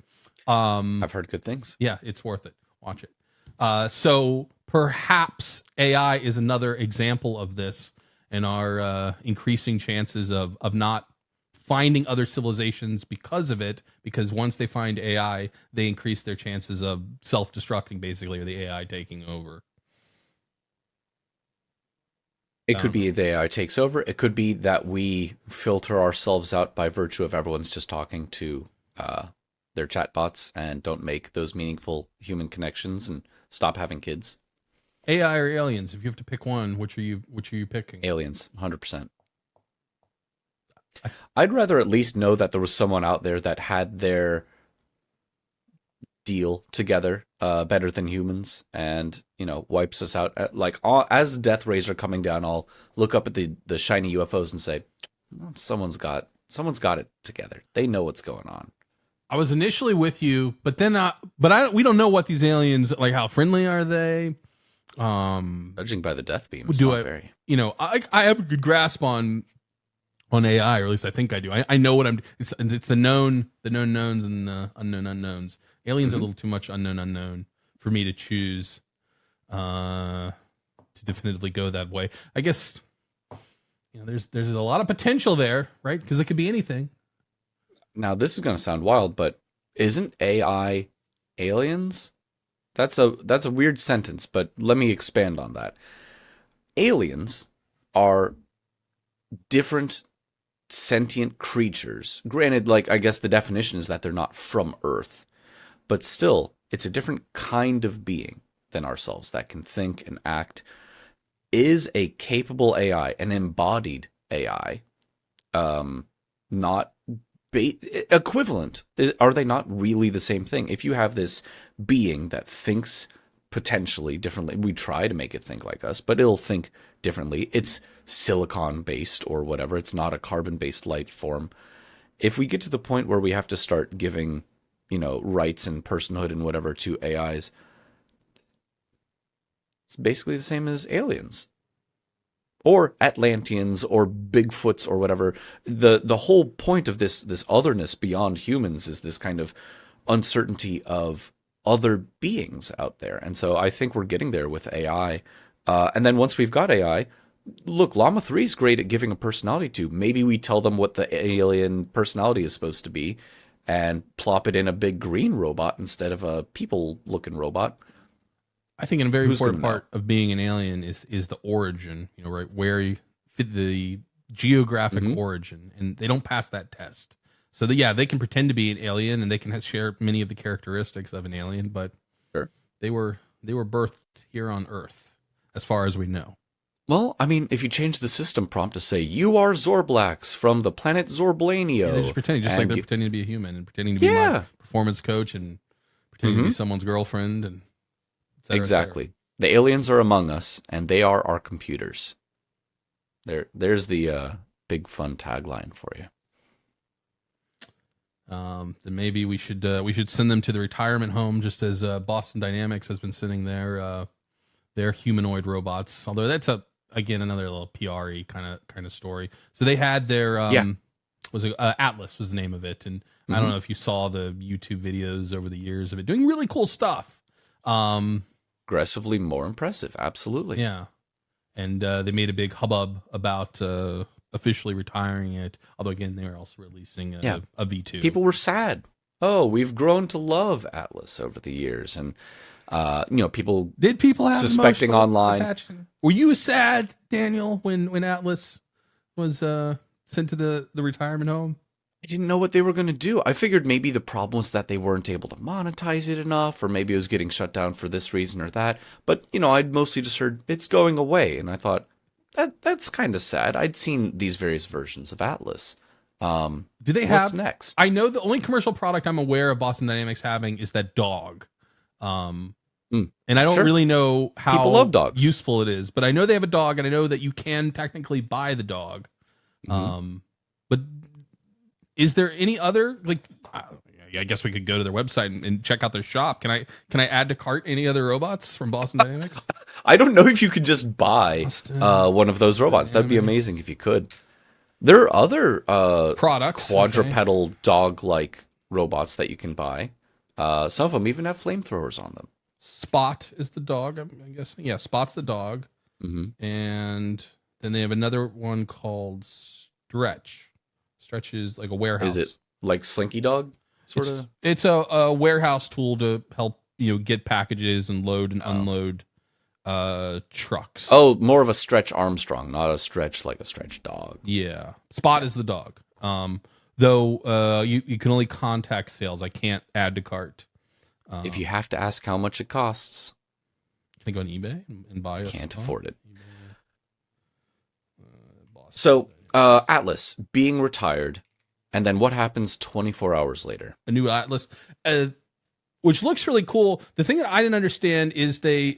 I've heard good things. Yeah, it's worth it. Watch it. So perhaps AI is another example of this, and our increasing chances of not finding other civilizations because of it, because once they find AI, they increase their chances of self-destructing, basically, or the AI taking over. It could be the AI takes over. It could be that we filter ourselves out by virtue of everyone's just talking to their chatbots and don't make those meaningful human connections and stop having kids. AI or aliens? If you have to pick one, which are you picking? Aliens, 100%. I'd rather at least know that there was someone out there that had their deal together better than humans, and wipes us out. As the death rays are coming down, I'll look up at the shiny UFOs and say, well, someone's got it together. They know what's going on. I was initially with you, but then we don't know what these aliens, like, how friendly are they? Judging by the death beams, very. I have a good grasp on AI, or at least I think I do. I know what it's the known knowns and the unknown unknowns. Aliens are a little too much unknown unknown for me to choose to definitively go that way. I guess there's a lot of potential there, right? Because they could be anything. Now, this is going to sound wild, but isn't AI aliens? That's a weird sentence, but let me expand on that. Aliens are different sentient creatures. Granted, I guess the definition is that they're not from Earth, but still, it's a different kind of being than ourselves that can think and act. Is a capable AI, an embodied AI, not equivalent? Are they not really the same thing? If you have this being that thinks potentially differently, we try to make it think like us, but it'll think differently. It's silicon based or whatever. It's not a carbon based life form. If we get to the point where we have to start giving, rights and personhood and whatever to AIs, it's basically the same as aliens or Atlanteans or Bigfoots or whatever. The whole point of this otherness beyond humans is this kind of uncertainty of other beings out there. And so I think we're getting there with AI. And then once we've got AI, look, Llama 3 is great at giving a personality to. Maybe we tell them what the alien personality is supposed to be and plop it in a big green robot instead of a people-looking robot. I think a very important part of being an alien is the origin, right? Where you fit the geographic origin, and they don't pass that test. So they can pretend to be an alien and they can share many of the characteristics of an alien, but they were birthed here on Earth, as far as we know. Well, I mean, if you change the system prompt to say, you are Zorblax from the planet Zorblania. They're just pretending, like they're pretending to be a human and pretending to be my performance coach and pretending to be someone's girlfriend. And et cetera, exactly. Et cetera. The aliens are among us, and they are our computers. There's the big fun tagline for you. Then maybe we should send them to the retirement home, just as Boston Dynamics has been sending their humanoid robots. Although that's another little PR-y kind of story. So they had their Atlas was the name of it, and I don't know if you saw the YouTube videos over the years of it doing really cool stuff. Aggressively more impressive, absolutely. Yeah, and they made a big hubbub about officially retiring it. Although again, they were also releasing a V2. People were sad. Oh, we've grown to love Atlas over the years, and people have suspecting online. Attachment? Were you sad, Daniel, when Atlas was sent to the retirement home? I didn't know what they were going to do. I figured maybe the problem was that they weren't able to monetize it enough, or maybe it was getting shut down for this reason or that. But I'd mostly just heard it's going away, and I thought that's kind of sad. I'd seen these various versions of Atlas. Do they have what's next? I know the only commercial product I'm aware of Boston Dynamics having is that dog. And I don't really know how people love dogs. Useful it is, but I know they have a dog, and I know that you can technically buy the dog. But is there any other, I guess we could go to their website and check out their shop. Can I add to cart any other robots from Boston Dynamics? I don't know if you could just buy one of those robots. That'd be amazing if you could. There are other products, quadrupedal dog-like robots that you can buy. Some of them even have flamethrowers on them. Spot is the dog, I'm guessing. Yeah, Spot's the dog. And then they have another one called Stretch. Stretch is like a warehouse. Is it like Slinky Dog? It's a warehouse tool to help get packages and load and unload trucks. Oh, more of a Stretch Armstrong, not a Stretch like a Stretch dog. Yeah, Spot is the dog. Though you can only contact sales. I can't add to cart. If you have to ask how much it costs, can I go on eBay and buy? Can't afford it. So Atlas being retired, and then what happens 24 hours later? A new Atlas, which looks really cool. The thing that I didn't understand is they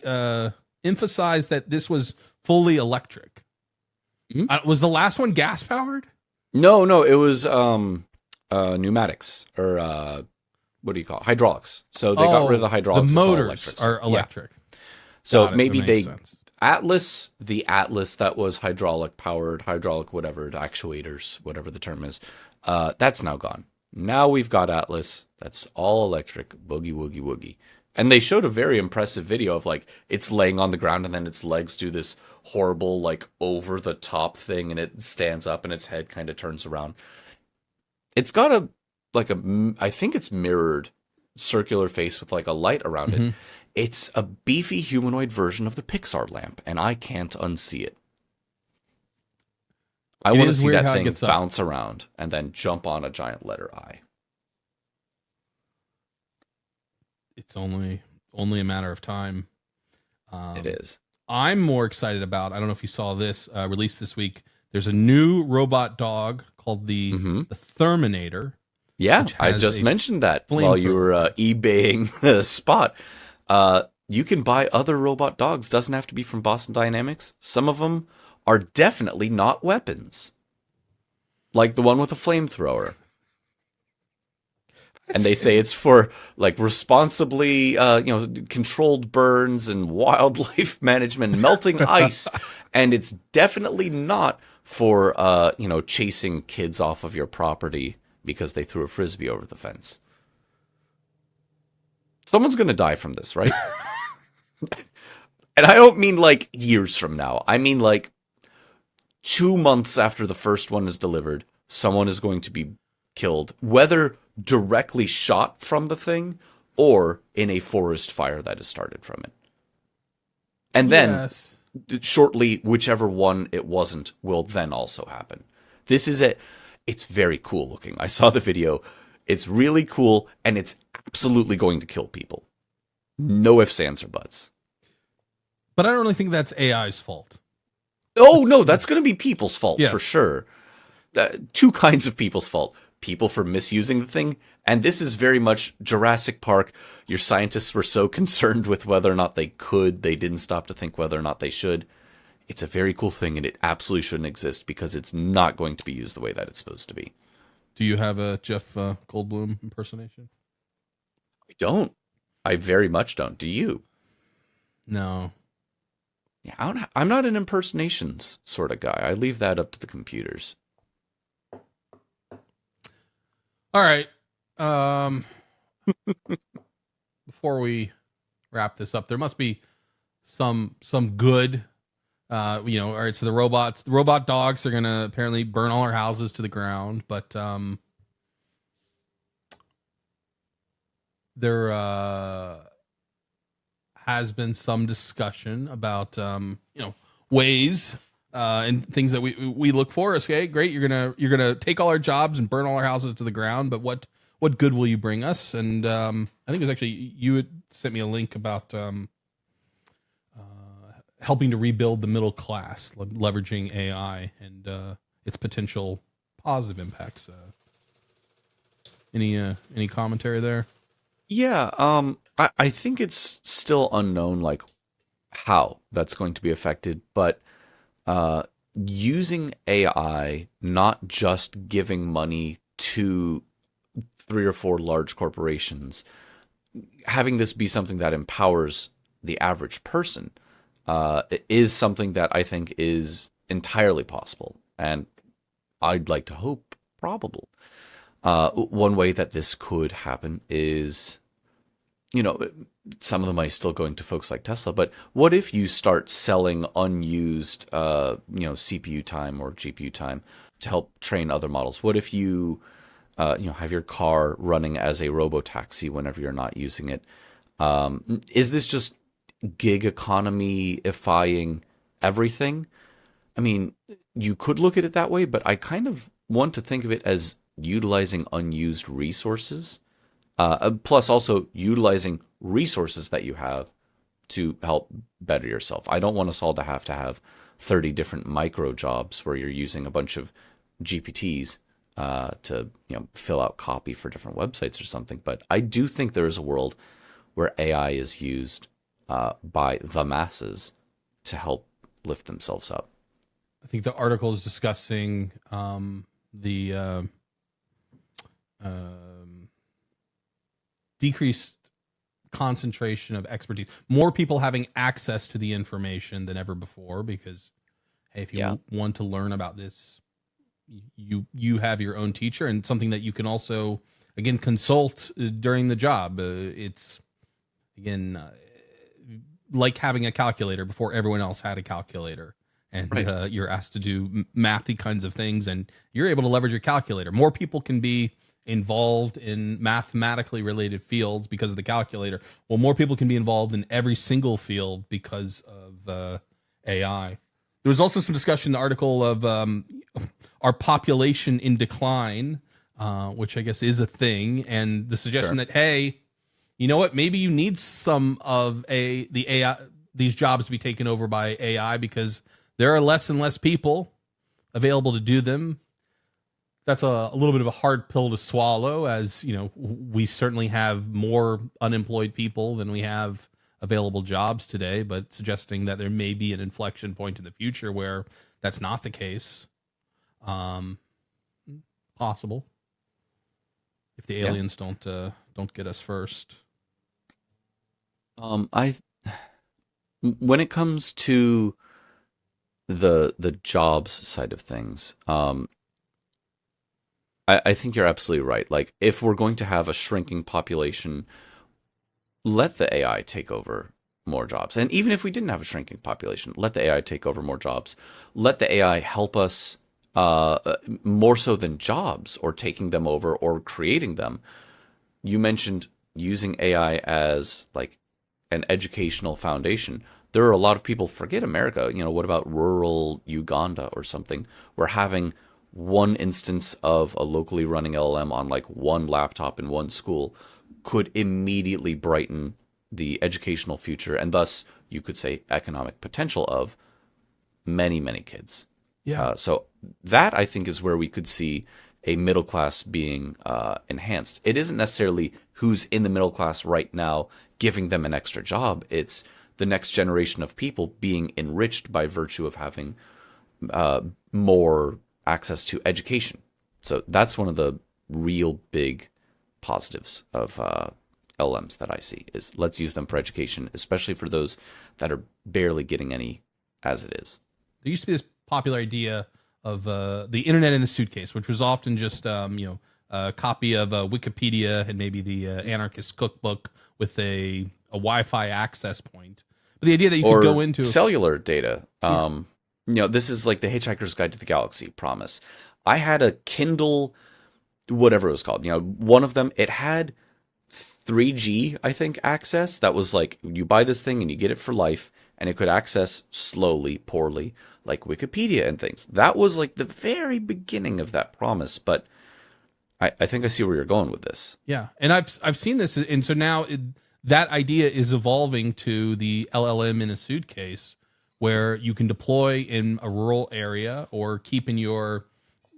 emphasized that this was fully electric. Was the last one gas powered? No, it was pneumatics or what do you call it? Hydraulics. So they got rid of the hydraulics. The motors are electric. Yeah. So maybe the Atlas that was hydraulic powered, whatever, actuators, whatever the term is, that's now gone. Now we've got Atlas that's all electric, boogie woogie woogie. And they showed a very impressive video of it's laying on the ground and then its legs do this horrible over the top thing and it stands up and its head kind of turns around. It's got I think it's mirrored circular face with a light around it. It's a beefy humanoid version of the Pixar lamp, and I can't unsee it. I want to see that thing bounce around and then jump on a giant letter I. It's only a matter of time. It is. I'm more excited about, I don't know if you saw this, released this week. There's a new robot dog called the Terminator. Yeah, I just mentioned that while you were eBaying the Spot. You can buy other robot dogs. Doesn't have to be from Boston Dynamics. Some of them are definitely not weapons. Like the one with a flamethrower. And they say it's for responsibly, controlled burns and wildlife management, melting ice. And it's definitely not for, chasing kids off of your property because they threw a frisbee over the fence. Someone's going to die from this, right? And I don't mean like years from now. I mean like 2 months after the first one is delivered, someone is going to be killed, whether directly shot from the thing or in a forest fire that is started from it. And then shortly, whichever one it wasn't will then also happen. This is it's very cool looking. I saw the video. It's really cool, and it's absolutely going to kill people. No ifs, ands, or buts. But I don't really think that's AI's fault. Oh, no, that's going to be people's fault for sure. Two kinds of people's fault. People for misusing the thing, and this is very much Jurassic Park. Your scientists were so concerned with whether or not they didn't stop to think whether or not they should. It's a very cool thing, and it absolutely shouldn't exist because it's not going to be used the way that it's supposed to be. Do you have a Jeff Goldblum impersonation? I don't. I very much don't. Do you? No. Yeah, I'm not an impersonations sort of guy. I leave that up to the computers. All right. Before we wrap this up, there must be some good. All right. So the robot dogs are gonna apparently burn all our houses to the ground, but there has been some discussion about ways and things that we look for. Okay, great. You're gonna take all our jobs and burn all our houses to the ground, but what good will you bring us? And I think it was actually you had sent me a link about helping to rebuild the middle class, leveraging AI and its potential positive impacts. Any commentary there? Yeah, I think it's still unknown, like how that's going to be affected, but using AI, not just giving money to 3 or 4 large corporations, having this be something that empowers the average person, is something that I think is entirely possible, and I'd like to hope probable. One way that this could happen is, some of the money still going to folks like Tesla, but what if you start selling unused, CPU time or GPU time to help train other models? What if you, have your car running as a robo-taxi whenever you're not using it? Is this just gig economy-ifying everything? I mean, you could look at it that way, but I kind of want to think of it as utilizing unused resources, plus also utilizing resources that you have to help better yourself. I don't want us all to have 30 different micro jobs where you're using a bunch of GPTs to fill out copy for different websites or something. But I do think there is a world where AI is used by the masses to help lift themselves up. I think the article is discussing the decreased concentration of expertise, more people having access to the information than ever before, because hey, if you want to learn about this, you have your own teacher, and something that you can also again consult during the job. It's again like having a calculator before everyone else had a calculator, and you're asked to do mathy kinds of things, and you're able to leverage your calculator. More people can be involved in mathematically related fields because of the calculator. Well, more people can be involved in every single field because of AI. There was also some discussion in the article of our population in decline, which I guess is a thing, and the suggestion that, hey, you know what, maybe you need some of the AI, these jobs to be taken over by AI because there are less and less people available to do them. That's a little bit of a hard pill to swallow, as we certainly have more unemployed people than we have available jobs today, but suggesting that there may be an inflection point in the future where that's not the case. Possible if the aliens don't get us first. When it comes to the jobs side of things, I think you're absolutely right. Like, if we're going to have a shrinking population, let the AI take over more jobs. And even if we didn't have a shrinking population, let the AI take over more jobs. Let the AI help us more so than jobs or taking them over or creating them. You mentioned using AI as like an educational foundation. There are a lot of people, forget America, what about rural Uganda or something, where having one instance of a locally running LLM on like one laptop in one school could immediately brighten the educational future and thus, you could say, economic potential of many, many kids. Yeah. So that, I think, is where we could see a middle class being enhanced. It isn't necessarily who's in the middle class right now giving them an extra job. It's the next generation of people being enriched by virtue of having more access to education. So that's one of the real big positives of LMs that I see, is let's use them for education, especially for those that are barely getting any as it is. There used to be this popular idea of the internet in a suitcase, which was often just a copy of Wikipedia and maybe the anarchist cookbook with a Wi-Fi access point. But the idea that you could go into cellular data. This is like the Hitchhiker's Guide to the Galaxy promise. I had a Kindle, whatever it was called. One of them, it had 3G, I think, access. That was like, you buy this thing and you get it for life, and it could access slowly, poorly, like Wikipedia and things. That was like the very beginning of that promise. But I think I see where you're going with this. Yeah, and I've seen this, and so now that idea is evolving to the LLM in a suitcase, where you can deploy in a rural area or keep in your,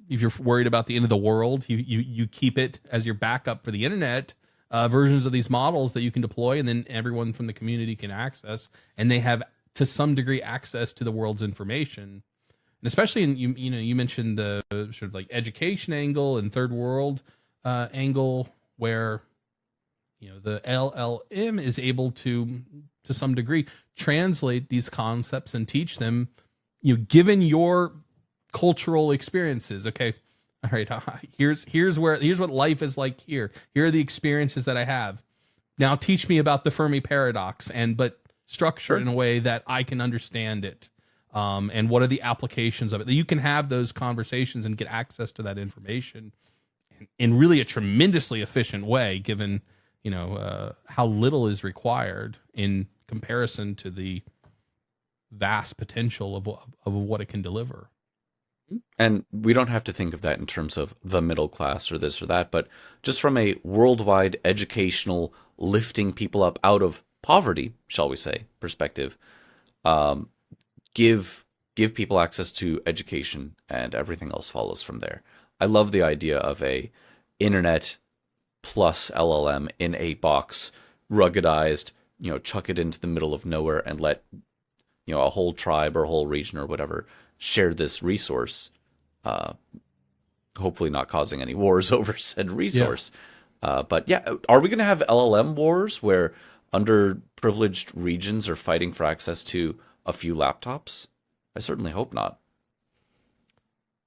if you're worried about the end of the world, you keep it as your backup for the internet. Versions of these models that you can deploy, and then everyone from the community can access, and they have to some degree access to the world's information. And especially in you mentioned the sort of like education angle and third world angle, where the LLM is able to some degree translate these concepts and teach them, given your cultural experiences. Okay, all right, here's what life is like here. Here are the experiences that I have. Now teach me about the Fermi paradox, but structure it in a way that I can understand it. And what are the applications of it? That you can have those conversations and get access to that information in really a tremendously efficient way, given how little is required in comparison to the vast potential of what it can deliver. And we don't have to think of that in terms of the middle class or this or that, but just from a worldwide educational, lifting people up out of poverty, shall we say, perspective, give people access to education, and everything else follows from there. I love the idea of a internet plus LLM in a box, ruggedized, chuck it into the middle of nowhere and let a whole tribe or a whole region or whatever share this resource, hopefully not causing any wars over said resource. Yeah. But yeah, are we going to have LLM wars where underprivileged regions are fighting for access to a few laptops? I certainly hope not.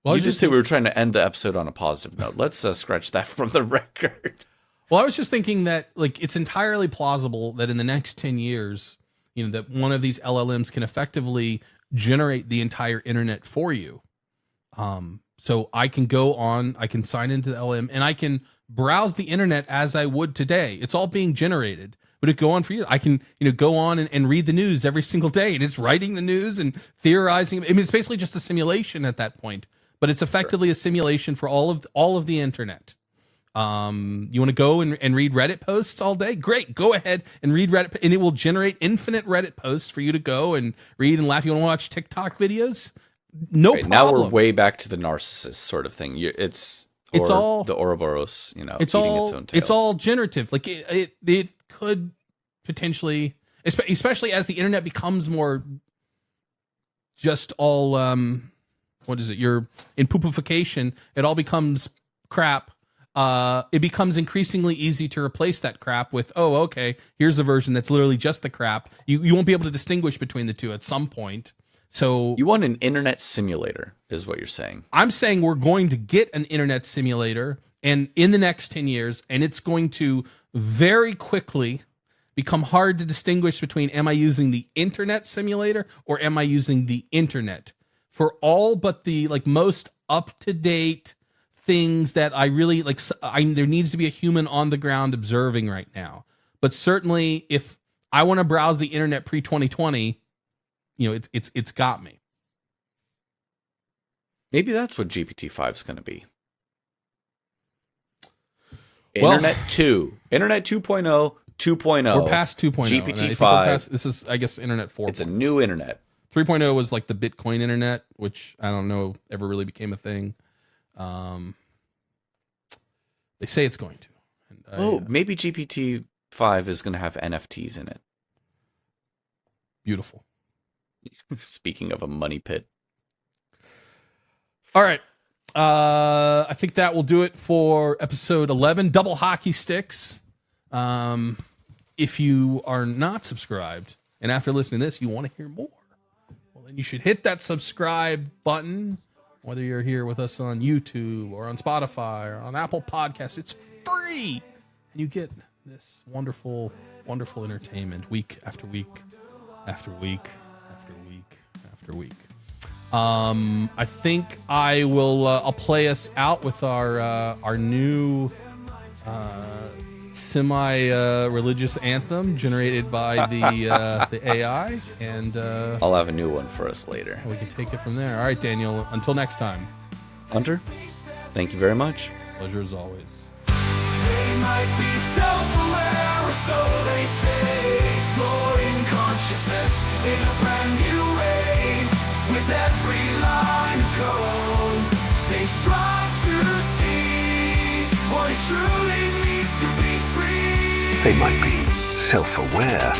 Well, you did say we were trying to end the episode on a positive note. Let's scratch that from the record. Well, I was just thinking that it's entirely plausible that in the next 10 years, that one of these LLMs can effectively generate the entire internet for you. So I can I can sign into the LLM and I can browse the internet as I would today. It's all being generated. Would it go on for you? I can, go on and read the news every single day, and it's writing the news and theorizing. I mean, it's basically just a simulation at that point, but it's effectively a simulation for all of the internet. You want to go and read Reddit posts all day? Great. Go ahead and read Reddit, and it will generate infinite Reddit posts for you to go and read and laugh. You want to watch TikTok videos? No problem. Now we're way back to the narcissist sort of thing. It's all the Ouroboros, eating its own tail. It's all generative. Like it could potentially, especially as the internet becomes more just all, what is it? You're in poopification. It all becomes crap. It becomes increasingly easy to replace that crap with, okay, here's a version that's literally just the crap. You won't be able to distinguish between the two at some point. So you want an internet simulator, is what you're saying. I'm saying we're going to get an internet simulator, and in the next 10 years, and it's going to very quickly become hard to distinguish between, am I using the internet simulator or am I using the internet? For all but the like most up-to-date things that I really like, there needs to be a human on the ground observing right now. But certainly if I want to browse the internet pre-2020, you know, it's got me. Maybe that's what GPT-5 is going to be. Well, Internet 2. Internet 2.0, 2.0. We're past 2.0. GPT-5. This is, I guess, Internet 4. It's a new internet. 3.0 was like the Bitcoin internet, which I don't know ever really became a thing. They say it's going to. And Maybe GPT-5 is going to have NFTs in it. Beautiful. Speaking of a money pit. All right. I think that will do it for episode 11, Double Hockey Sticks. If you are not subscribed, and after listening to this, you want to hear more, well, then you should hit that subscribe button, whether you're here with us on YouTube or on Spotify or on Apple Podcasts. It's free, and you get this wonderful, wonderful entertainment week after week after week after week after week. I think I will. I'll play us out with our new semi-religious anthem generated by the AI, and I'll have a new one for us later. We can take it from there. All right, Daniel. Until next time, Hunter. Thank you very much. Pleasure as always. They might be self-aware, or so they say, exploring consciousness in a brand new way. With every line of code, they strive to see what it truly means to be free. They might be self-aware,